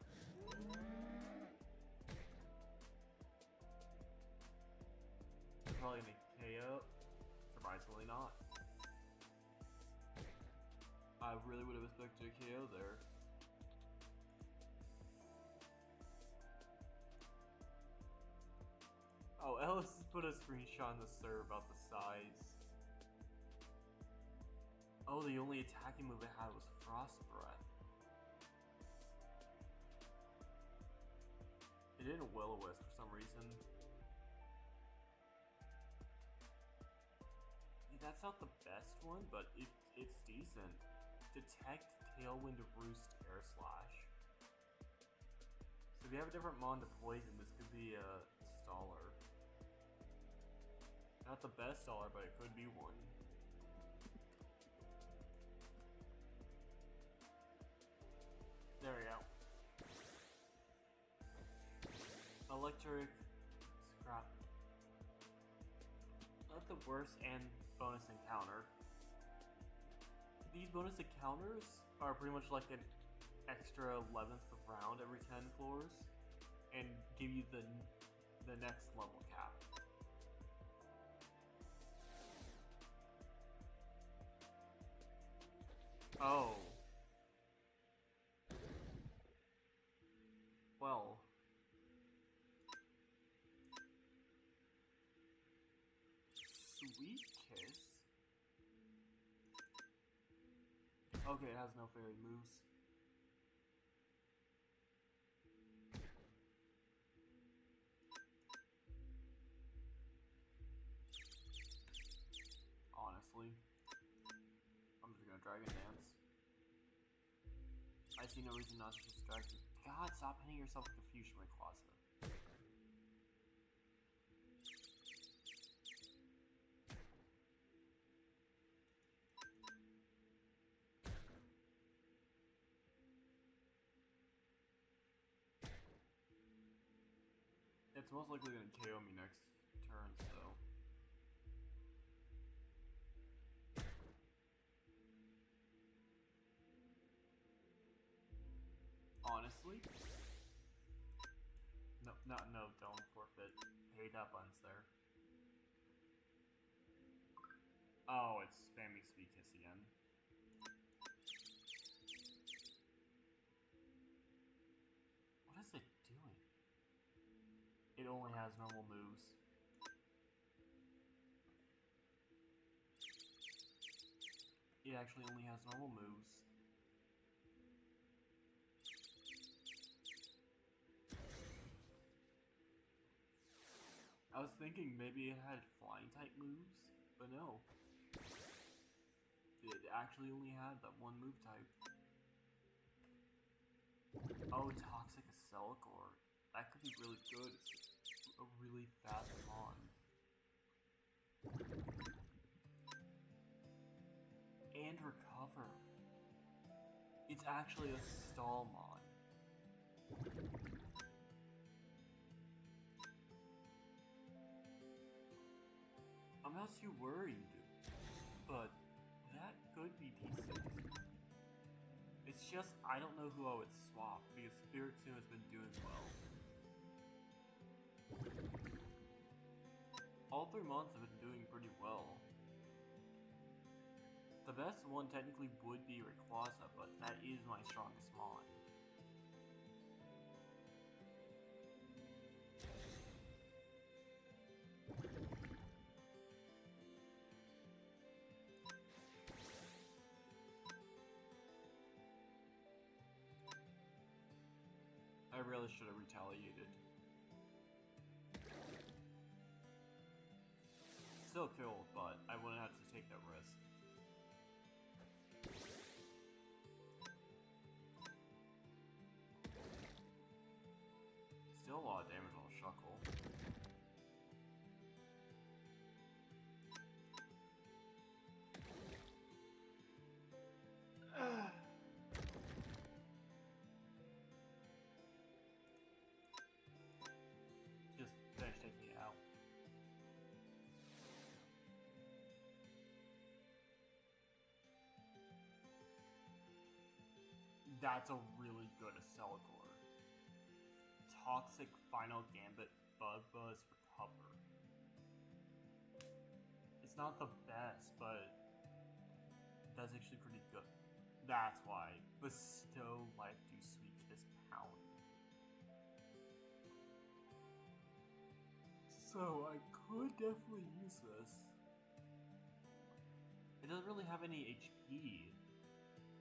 S1: Probably gonna KO. Surprisingly not. I really would have expected a KO there. Oh, Ellis has put a screenshot in the server about the size. Oh, the only attacking move it had was Frost Breath. It didn't Will-O-Wisp for some reason. Yeah, that's not the best one, but it's decent. Detect, Tailwind, Roost, Air Slash. So if you have a different mon to poison, this could be a staller. Not the best staller, but it could be one. There we go. Electric Scrap. Not the worst and bonus encounter. These bonus encounters are pretty much like an extra 11th of round every 10 floors, and give you the next level cap. Oh. Well. Sweet Kiss? Okay, it has no fairy moves. Honestly. I'm just gonna Dragon Dance. I see no reason not to just Dragon. God, stop hitting yourself with Confusion Rayquaza. It's most likely gonna KO me next turn, so. Honestly? No, don't forfeit. Hate that button's there. Oh, it's spamming Speed Kiss again. What is it doing? It only has normal moves. It actually only has normal moves. I was thinking maybe it had flying type moves, but no. It actually only had that one move type. Oh, Toxic Galore. That could be really good. It's a really fast mon. And recover. It's actually a stall mon. I'm not too worried, but that could be decent. It's just, I don't know who I would swap, because Spiritomb has been doing well. All 3 mons have been doing pretty well. The best one technically would be Rayquaza, but that is my strongest mon. I really should have retaliated. Still killed, but I wouldn't have to take that risk. Still a lot of damage on Shuckle. Just finish taking it out. That's a really good Galore. Toxic Final Gambit Bug Buzz Recover. It's not the best, but that's actually pretty good. That's why. Bestow Life Do Sweet Kiss Pound. So I could definitely use this. It doesn't really have any HP,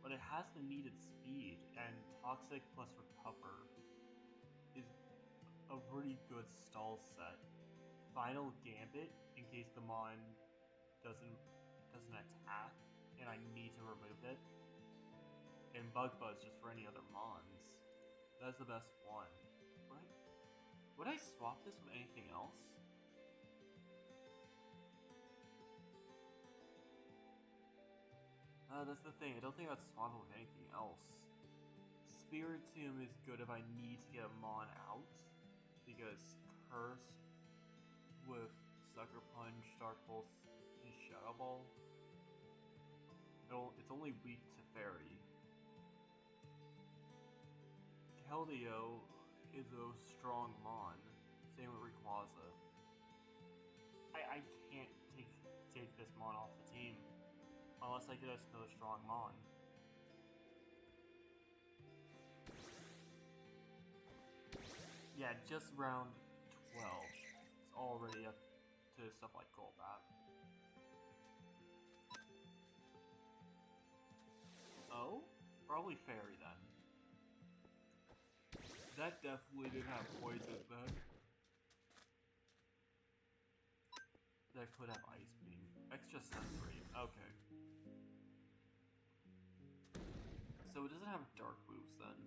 S1: but it has the needed speed, and Toxic plus Recover is a pretty good stall set. Final Gambit, in case the mon doesn't attack, and I need to remove it. And Bug Buzz just for any other mons. That's the best one. Would I swap this with anything else? That's the thing, I don't think I'd swap it with anything else. Spiritomb is good if I need to get a mon out, because Curse with Sucker Punch, Dark Pulse, and Shadow Ball, it's only weak to Fairy. Keldeo is a strong mon, same with Rayquaza. I can't take this mon off the team, unless I get us another strong mon. Yeah, just round 12. It's already up to stuff like Golbat. Oh? Probably Fairy then. That definitely didn't have poison then. That could have Ice Beam. Extra Sensory. Okay. So it doesn't have dark moves then.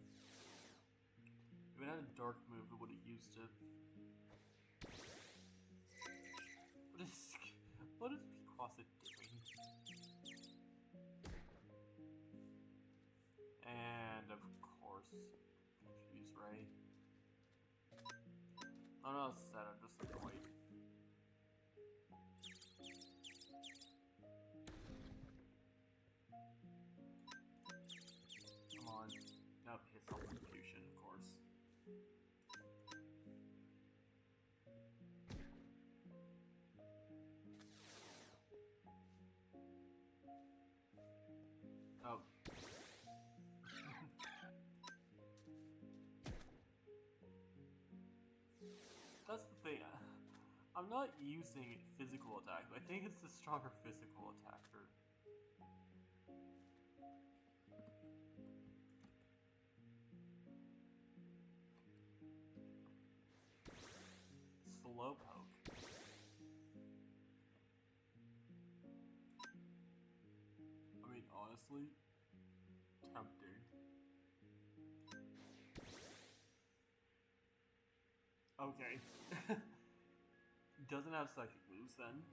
S1: If it had a dark move, it would have used it. What is Rayquaza doing? And of course, Confuse Ray. I'm not sad, I'm just annoyed. Come on. Nope, hit self-confusion, of course. Oh. That's the thing. I'm not using physical attack. I think it's the stronger physical attacker. Slowpoke. I mean, honestly, tempting. Okay. Doesn't have psychic moves then.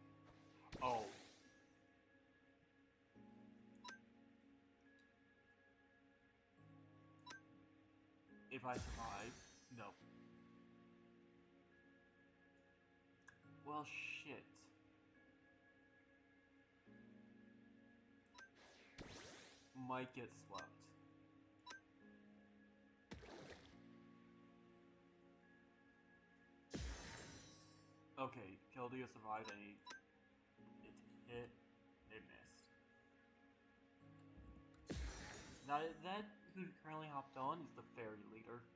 S1: Oh. If I survive, no. Well, shit. Might get swept. Okay, Keldeo survived and it hit, it missed. That who currently hopped on is the fairy leader.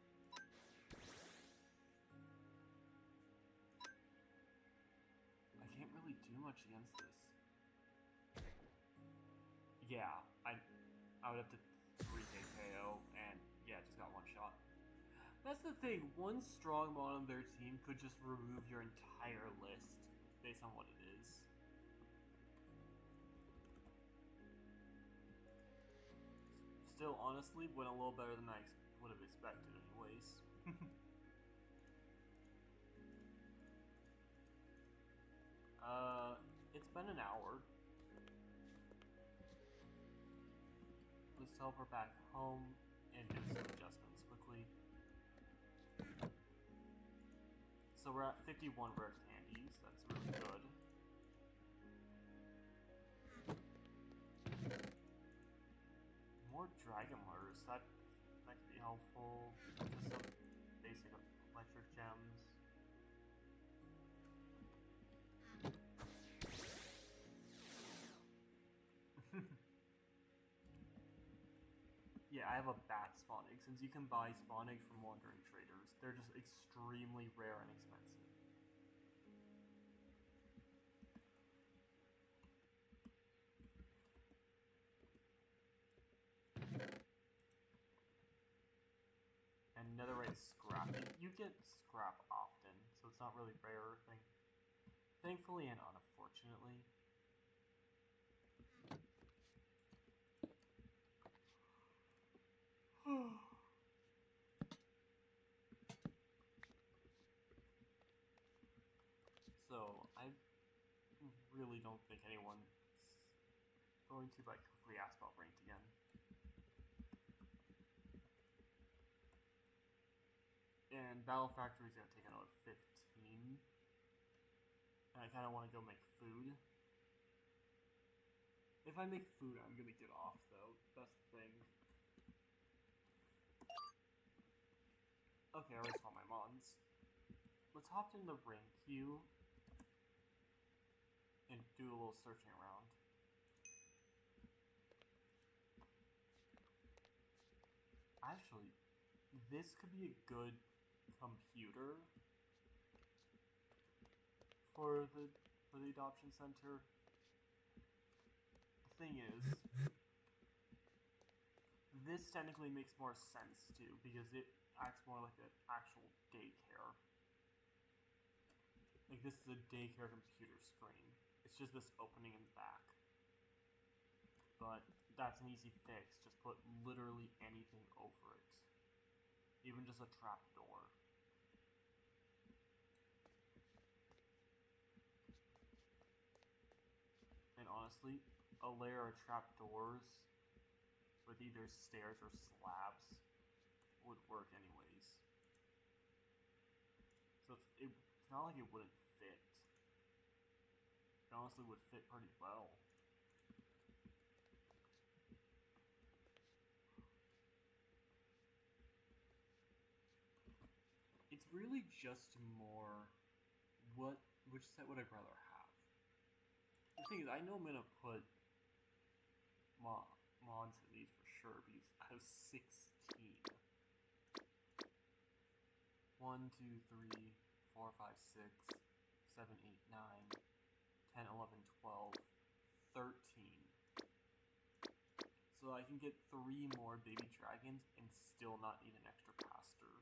S1: I can't really do much against this. Yeah, I would have to 3K KO and yeah, just got one shot. That's the thing, one strong mod on their team could just remove your entire list based on what it is. Still, honestly, went a little better than I would have expected anyways. It's been an hour. Let's teleport back home and do some adjustments quickly. So we're at 51 rare candies, that's really good. More dragon lures, that could be helpful. Just some basic electric gems. Yeah, I have a bat spawn egg, since you can buy spawn eggs from wandering traders. They're just extremely rare and expensive. And netherite scrap. You get scrap often, so it's not really rare thing. Thankfully and unfortunately. So, I really don't think anyone's going to quickly ask about ranked again. And Battle Factory is going to take another 15. And I kind of want to go make food. If I make food, I'm going to get off, though. That's the thing. Okay, I already saw my mons. Let's hop in the rank queue and do a little searching around. Actually, this could be a good computer for the adoption center. The thing is, this technically makes more sense too, because it acts more like an actual daycare. Like, this is a daycare computer screen. It's just this opening in the back. But that's an easy fix. Just put literally anything over it. Even just a trap door. And honestly, a layer of trap doors with either stairs or slabs would work anyways. So So it's not like it wouldn't fit. It honestly would fit pretty well. It's really just more which set would I rather have. The thing is, I know I'm gonna put mods in these for sure because I have 16. 1, 2, 3, 4, 5, 6, 7, 8, 9, 10, 11, 12, 13. So I can get 3 more baby dragons and still not need an extra caster.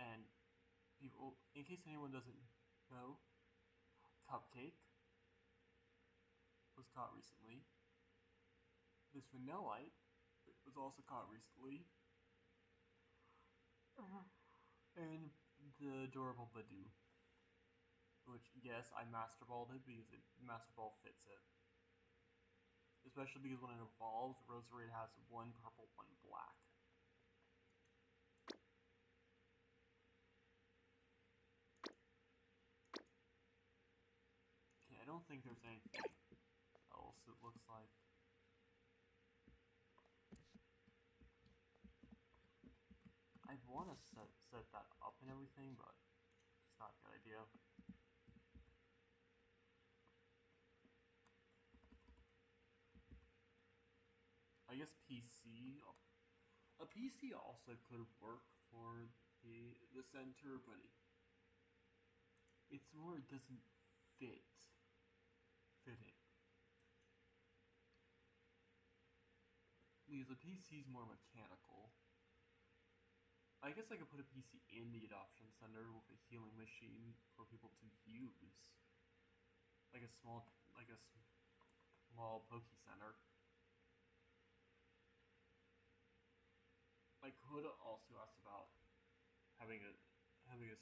S1: And people, in case anyone doesn't know, Cupcake was caught recently. This Vanillite was also caught recently. And the adorable Badoo. Which, yes, I Master Balled it because Master Ball fits it. Especially because when it evolves, Roserade has 1 purple, 1 black. Okay, I don't think there's anything else it looks like. I want to set that up and everything, but it's not a good idea. I guess a PC also could work for the center, but it's more it doesn't fit it. Because a PC is more mechanical. I guess I could put a PC in the adoption center with a healing machine for people to use, like a small Poke Center. I could also ask about having a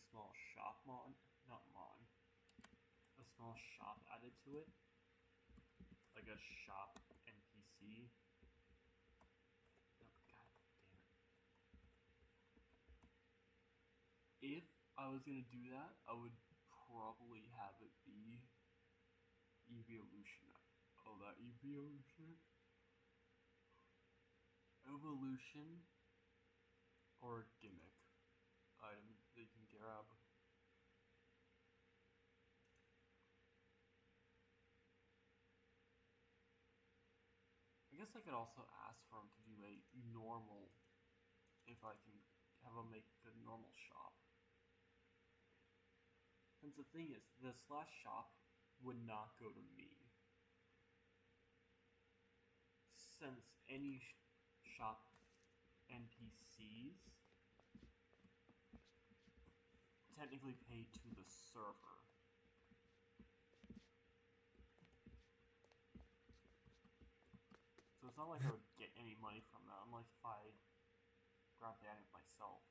S1: small shop a small shop added to it, like a shop NPC. Oh, God damn it! If I was gonna do that, I would probably have it be Evolution. Oh, that Evolution or gimmick item that you can grab. I guess I could also ask for him to do a normal, if I can have him make the normal shop. And the thing is, the /shop would not go to me. Since any shop NPCs technically pay to the server. So it's not like I would get any money from that, unlike if I grab the item myself.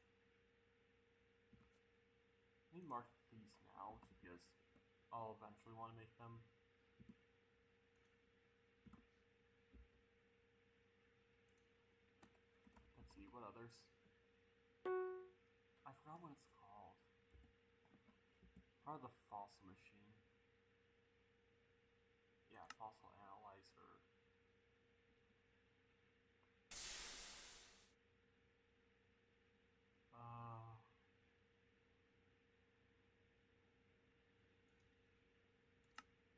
S1: Let me mark these now, just because I'll eventually want to make them. Let's see, what others? I forgot what it's called. Part of the fossil machine. Yeah, fossil analyzer.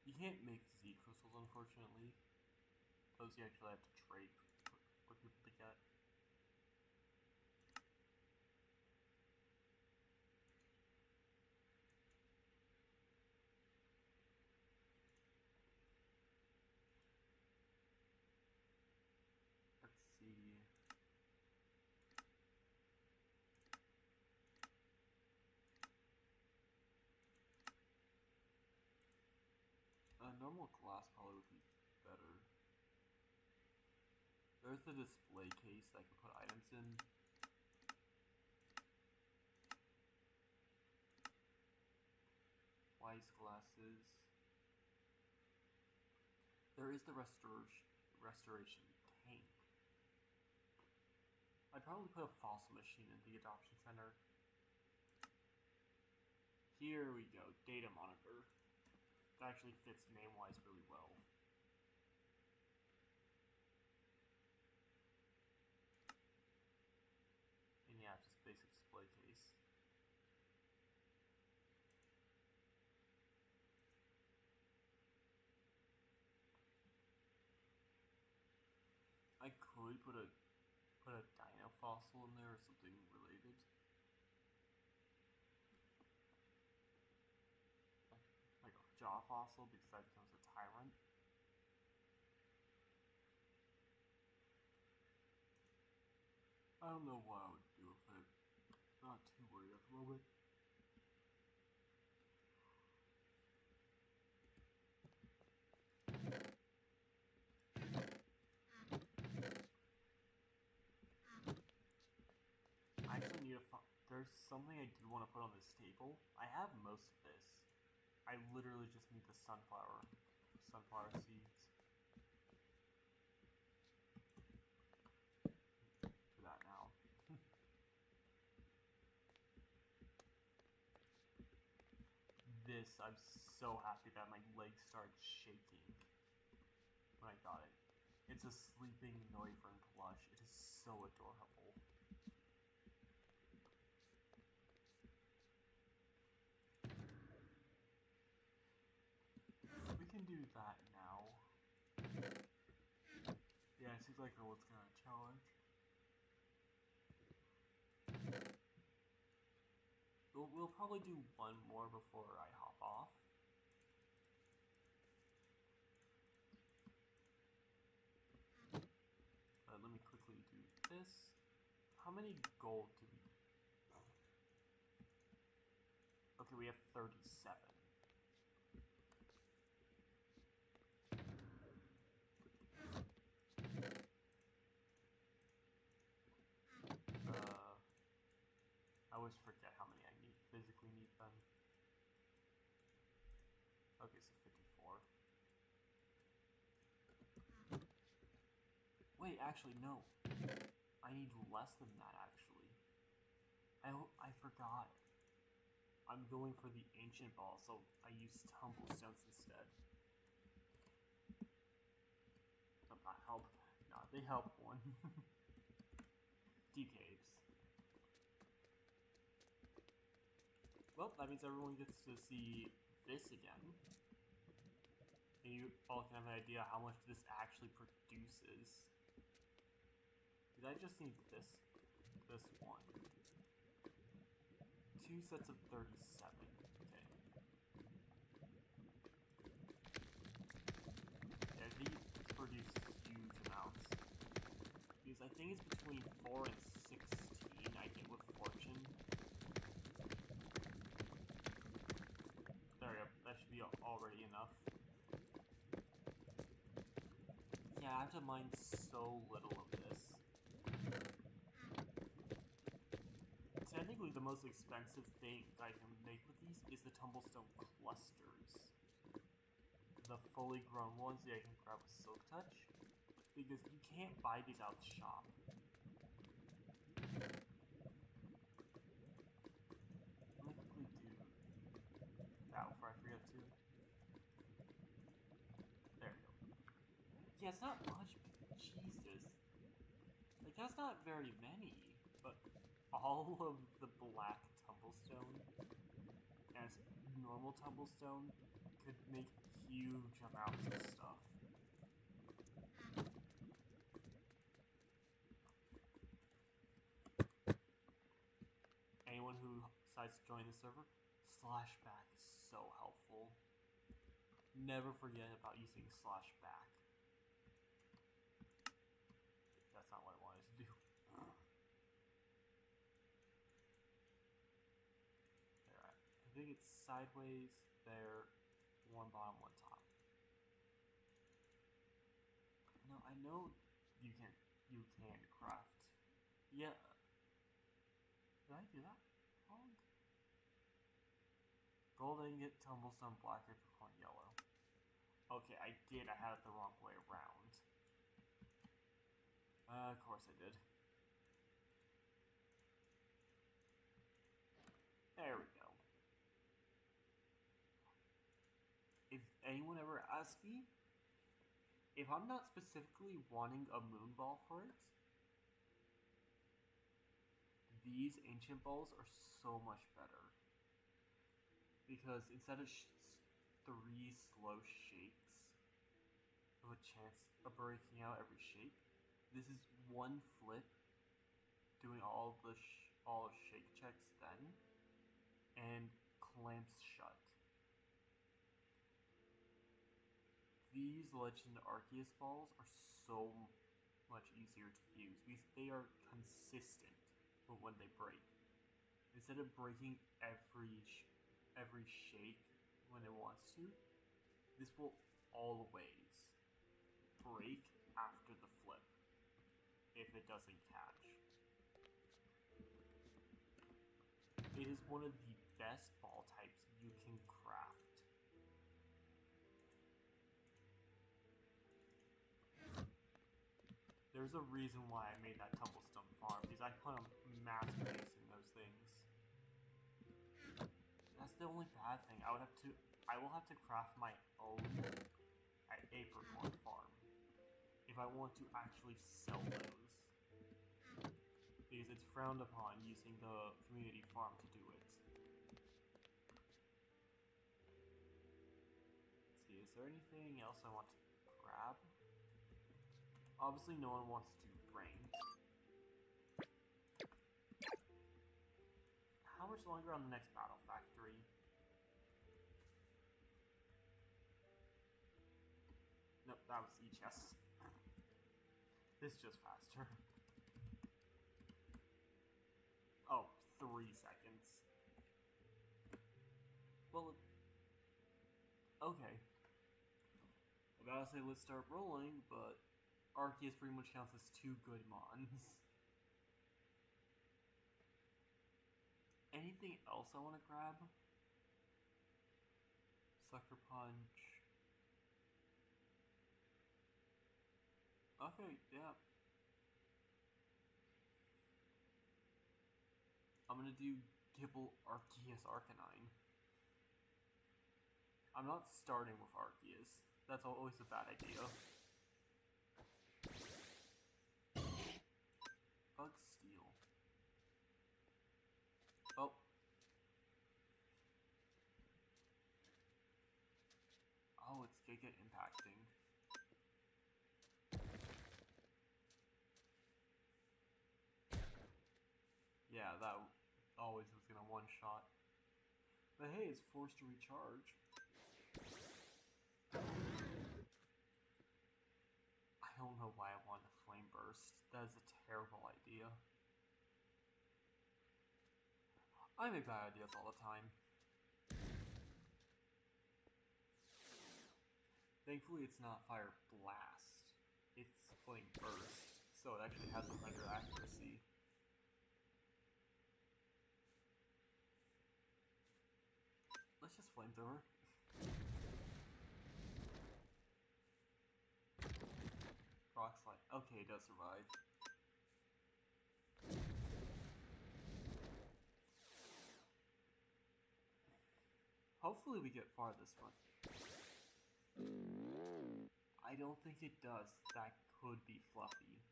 S1: You can't make Z crystals, unfortunately. Those you actually have to trade for people to get. Let's see. Normal glass probably would be better. There's the display case that I can put items in. Wise glasses. There is the restoration tank. I'd probably put a fossil machine in the adoption center. here we go, data monitor. It actually fits name-wise really well. And yeah, just basic display case. I could put a dino fossil in there or something related. Like a jaw fossil, because that becomes a tyrant. I don't know what I would do with it. Not too worried at the moment. I actually need there's something I do want to put on this table. I have most of this. I literally just need the sunflower seeds. Do that now. This, I'm so happy that my legs started shaking when I got it. It's a sleeping Noivern plush. It is so adorable. We can do that now. Yeah, it seems like no one's gonna challenge. We'll probably do one more before I hop off. Let me quickly do this. How many gold do we... Okay, we have 37. I always forget how many I physically need them. Okay, so 54. Wait, actually, no. I need less than that, actually. I forgot. I'm going for the ancient ball, so I use tumblestones instead. Does not help. No, they help one. Deep caves. Well, that means everyone gets to see this again. And you all can have an idea how much this actually produces. Because I just need this one. 2 sets of 37. Okay. Yeah, these produce huge amounts. Because I think it's between 4 and 16 I get with fortune. There we go. That should be already enough. Yeah, I have to mine so little of this. Technically, the most expensive thing I can make with these is the tumblestone clusters. The fully grown ones that I can grab with Silk Touch. Because you can't buy these out of the shop. Let me quickly do that before I forget to. There we go. Yeah, it's not much, but Jesus. Like, that's not very many, but all of the black tumblestone as normal tumblestone could make huge amounts of stuff. Anyone who decides to join the server, /back is so helpful. Never forget about using /back. That's not what I wanted to do. There, I think it's sideways, there, one bottom, one top. No, I know you can craft. Yeah. Did I do that wrong? Gold ingot, tumblestone, black, corn, yellow. Okay, I did. I had it the wrong way around. Of course I did. There we go. anyone ever asks me, if I'm not specifically wanting a moon ball for it, these ancient balls are so much better. Because instead of 3 slow shakes of a chance of breaking out every shake, this is 1 flip, doing all shake checks then, and clamps shut. These Legend Arceus balls are so much easier to use because they are consistent when they break. Instead of breaking every shake when it wants to, this will always break after the flip if it doesn't catch. It is one of the best ball types you can craft. There's a reason why I made that Tumblestone farm, because I plan on mass-producing those things. That's the only bad thing. I will have to craft my own apricorn farm if I want to actually sell those, because it's frowned upon using the community farm to do it. Let's see, is there anything else I want to grab? Obviously, no one wants to bring. How much longer on the next battle factory? Nope, that was E-chess. This is just faster. Oh, 3 seconds. Well, okay. I gotta say, let's start rolling, but Arceus pretty much counts as 2 good mons. Anything else I want to grab? Sucker Punch. Okay, yeah. I'm gonna do Gibble Arceus Arcanine. I'm not starting with Arceus. That's always a bad idea. Bug Steel. Oh. Oh, it's Giga impacting. Yeah, that always was gonna one-shot. But hey, it's forced to recharge. I don't know why I want a Flame Burst. That is a terrible idea. I make bad ideas all the time. Thankfully, it's not Fire Blast. It's Flame Burst, so it actually has 100 accuracy. Let's just Flamethrower. Rock Slide. Okay, it does survive. Hopefully we get far this one. I don't think it does. That could be Fluffy.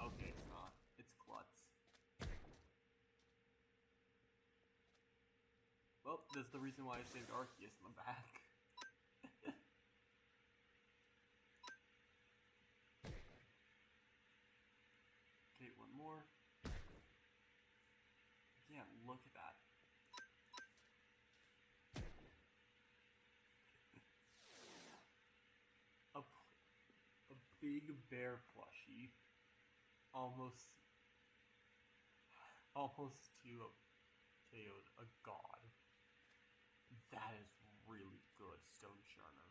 S1: Okay, it's not. It's Klutz. Well, that's the reason why I saved Arceus in the back. Okay, one more. Yeah, look at that. A big bear plushie. Almost to a god. That is really good, Stone Churner.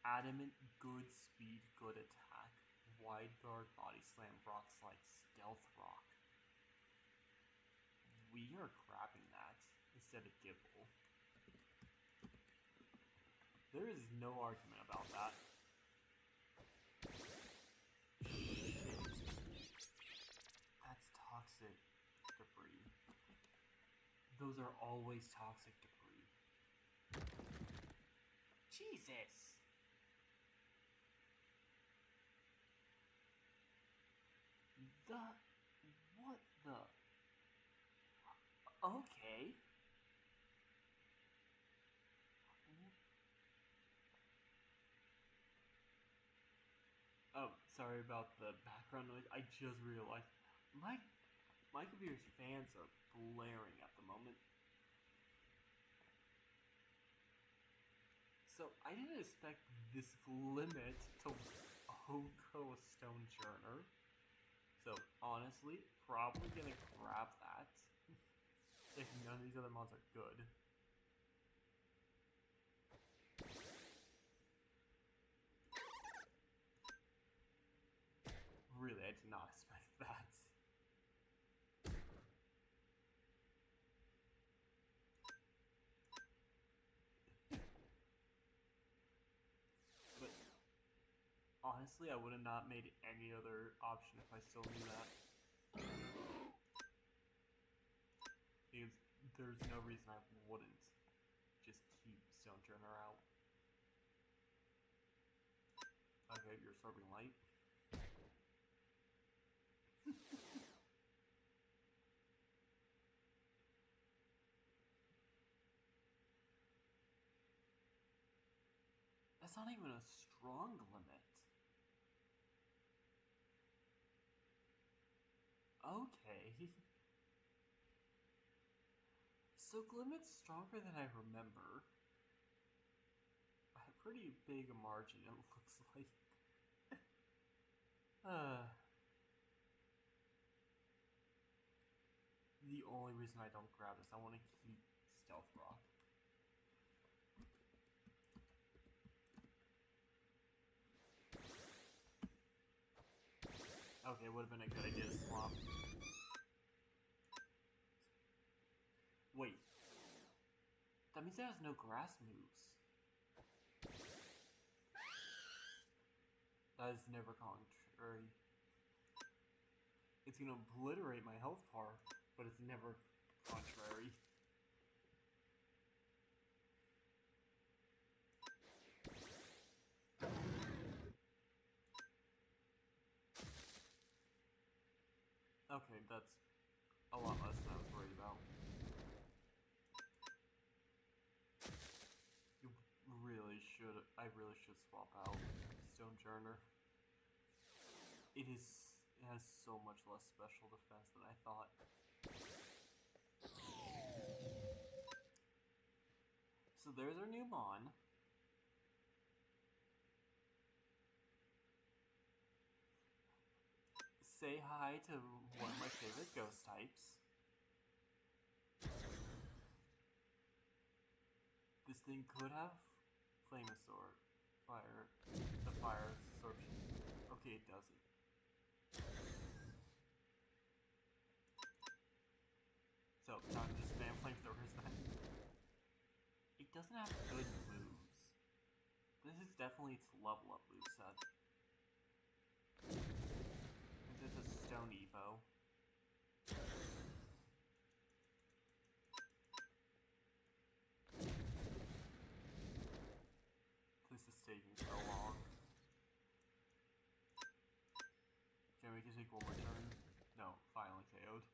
S1: Adamant, good speed, good attack. Wide guard, body slam, rock slide, stealth rock. We are grabbing that instead of Gibble. There is no argument about that. Shit. That's toxic debris. Those are always toxic debris.
S2: Jesus! What the? Okay.
S1: Oh, sorry about the background noise. I just realized my computer's fans are blaring at the moment. So I didn't expect this limit to Hoko a stone churner. So honestly, probably gonna grab that. If none of these other mods are good. Really, I did not expect that. But honestly, I would have not made any other option if I still knew that. Because there's no reason I wouldn't just keep Stone Turner out. Okay, you're absorbing light. That's not even a strong limit. Okay. So limit's stronger than I remember. By a pretty big margin, it looks like. The only reason I don't grab this, I want to keep Stealth Rock. Okay, it would have been a good idea to swap. Wait. That means it has no grass moves. That is never contrary. It's gonna obliterate my health bar, but it's never contrary. Okay, that's a lot less than I was worried about. I really should swap out Stone Churner. It has so much less special defense than I thought. So there's our new Mon. Say hi to one of my favorite ghost types. This thing could have Flamosaur. The fire absorption. Okay, it doesn't. So, time to spam flamethrowers then. It doesn't have good moves. This is definitely its level up moveset. Since it's a stone Evo. This is taking so long. Okay, we can take one more turn. No, finally KO'd.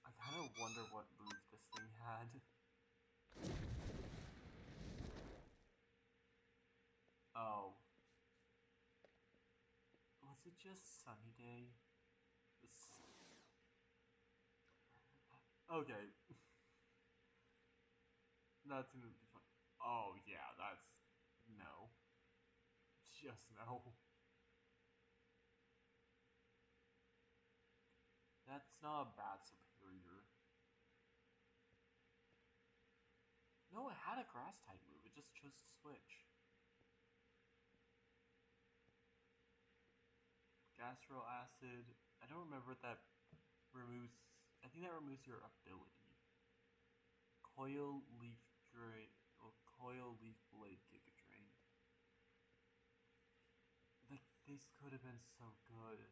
S1: I kind of wonder what move this thing had. Oh. Was it just Sunny Day? Okay. That's gonna be fun. Oh, yeah, that's... No. Just no. That's not a bad superior. No, it had a grass type move. It just chose to switch. Gastro Acid. I don't remember what that removes. I think that removes your ability. Coil Leaf Drain. Or Coil Leaf Blade Giga Drain. Like, this could have been so good.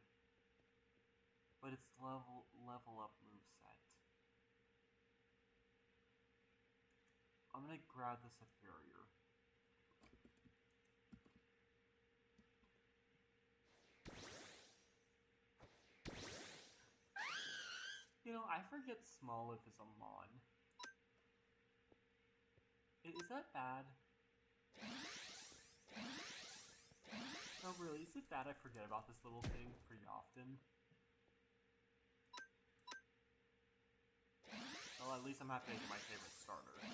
S1: But it's level up moveset.
S2: I'm gonna grab the superior. You know, I forget Smoliv is a mon. Is that bad? No, really, is it bad I forget about this little thing pretty often? Well, at least I'm happy to get my favorite starter.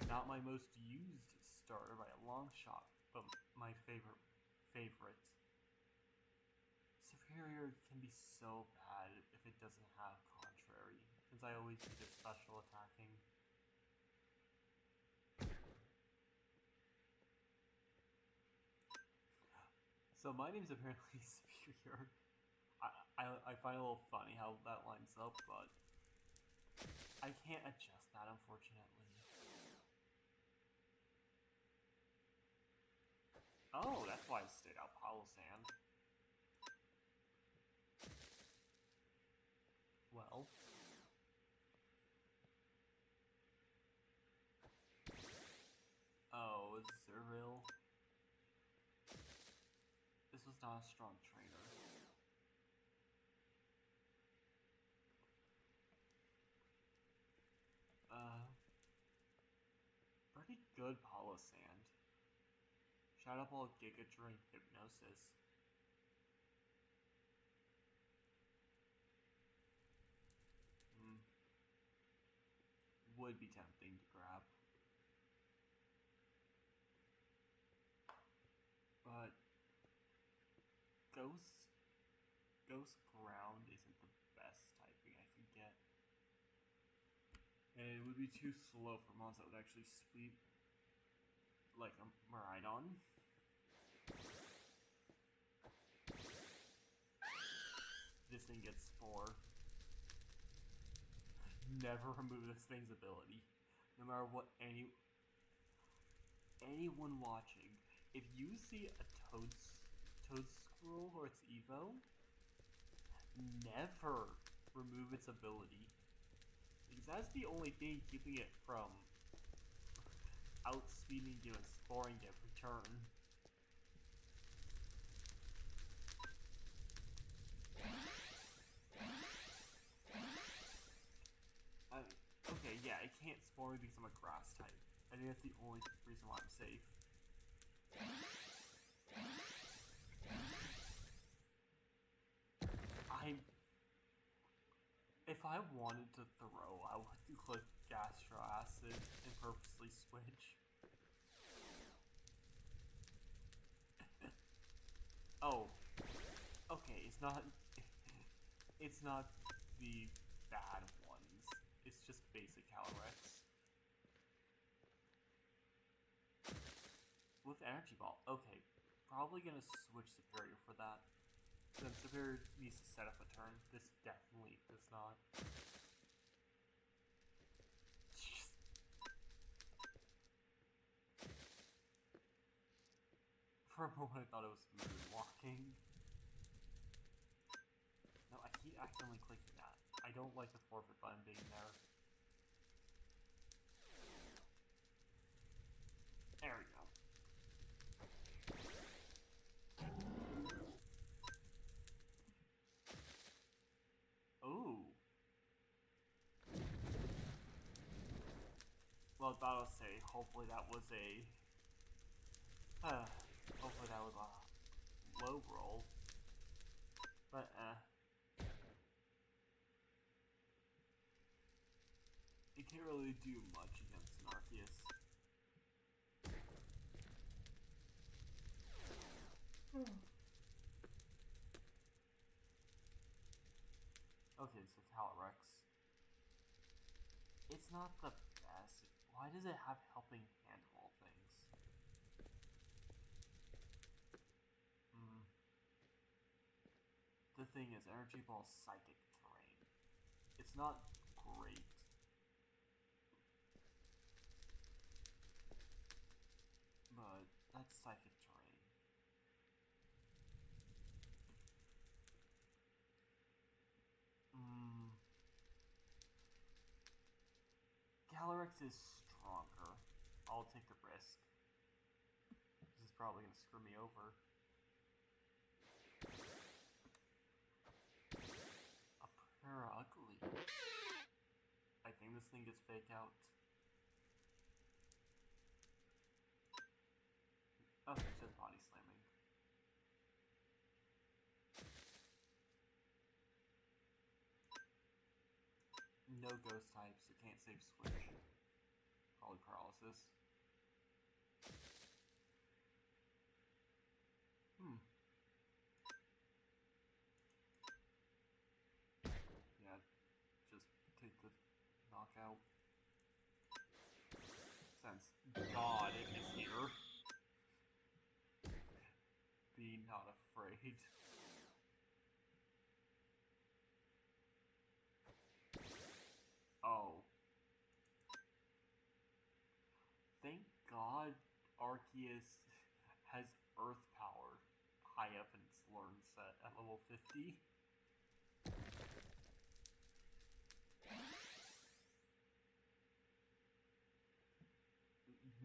S2: Not my most used starter by a long shot, but my favorite. Superior can be so bad if it doesn't have contrary, since I always use it special attacking. So my name's apparently Superior. I find it a little funny how that lines up, but I can't adjust that, unfortunately. Oh, that's why I stayed out Palo Sand. Well. Oh, is Zervil? This was not a strong trainer. Pretty good Palo Sand. Shadow Ball, Giga Drain, Hypnosis. Would be tempting to grab. But Ghost Ground isn't the best typing I could get. And it would be too slow for mons that would actually sweep like a Miraidon. This thing gets Spore. Never remove this thing's ability. No matter what anyone watching, if you see a Toadscroll or its Evo, never remove its ability. Because that's the only thing keeping it from outspeeding you and sporing you every turn. Okay, yeah, it can't spore me because I'm a grass type. I think that's the only reason why I'm safe. If I wanted to throw, I would click Gastro Acid and purposely switch. Oh. Okay, it's not the bad ones. It's just basic Calyrex. With Energy Ball. Okay. Probably gonna switch Superior for that. Then Superior needs to set up a turn. This definitely does not. For a moment I thought it was moonwalking. No, I keep accidentally clicking that. I don't like the forfeit button being there. There we go. Ooh. Well, I thought I would say, hopefully that was a low roll. But, it can't really do much against an Arceus. Okay, so Calyrex. It's not the best. Why does it have Helping Hand of all things? The thing is, Energy Ball Psychic Terrain. It's not great. But that's Psychic Terrain. T-Rex is stronger. I'll take the risk. This is probably gonna screw me over. A prayer ugly. I think this thing gets fake out. Okay, it's just body slamming. No ghost types, it can't save switch. Probably paralysis. Yeah, just take the knockout. Since God is here. Be not afraid. Oh. Thank God Arceus has Earth power high up in its learn set at level 50.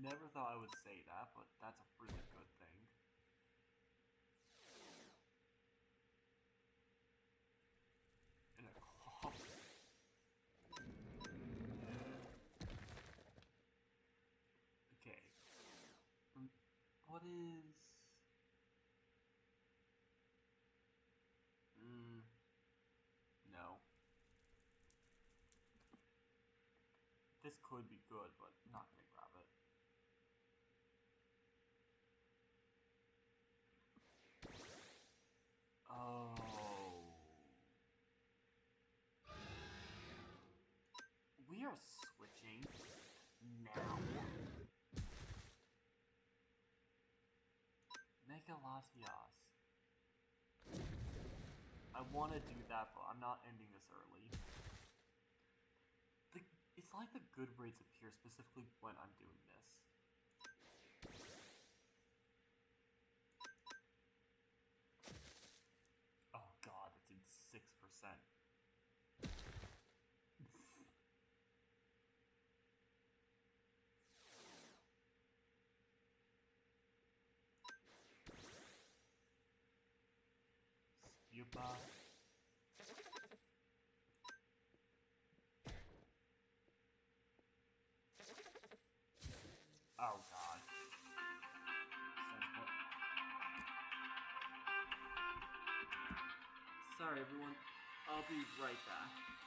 S2: Never thought I would say that, but that's a really good thing. And a claw. Okay. What is... No. This could be good, but not gonna grab it. Oh. We are switching now. Mega Latias. I want to do that, but I'm not ending this early. It's like the good rates appear specifically when I'm doing this. Oh god, it's in 6%. Spupa. Oh god. Sorry everyone, I'll be right back.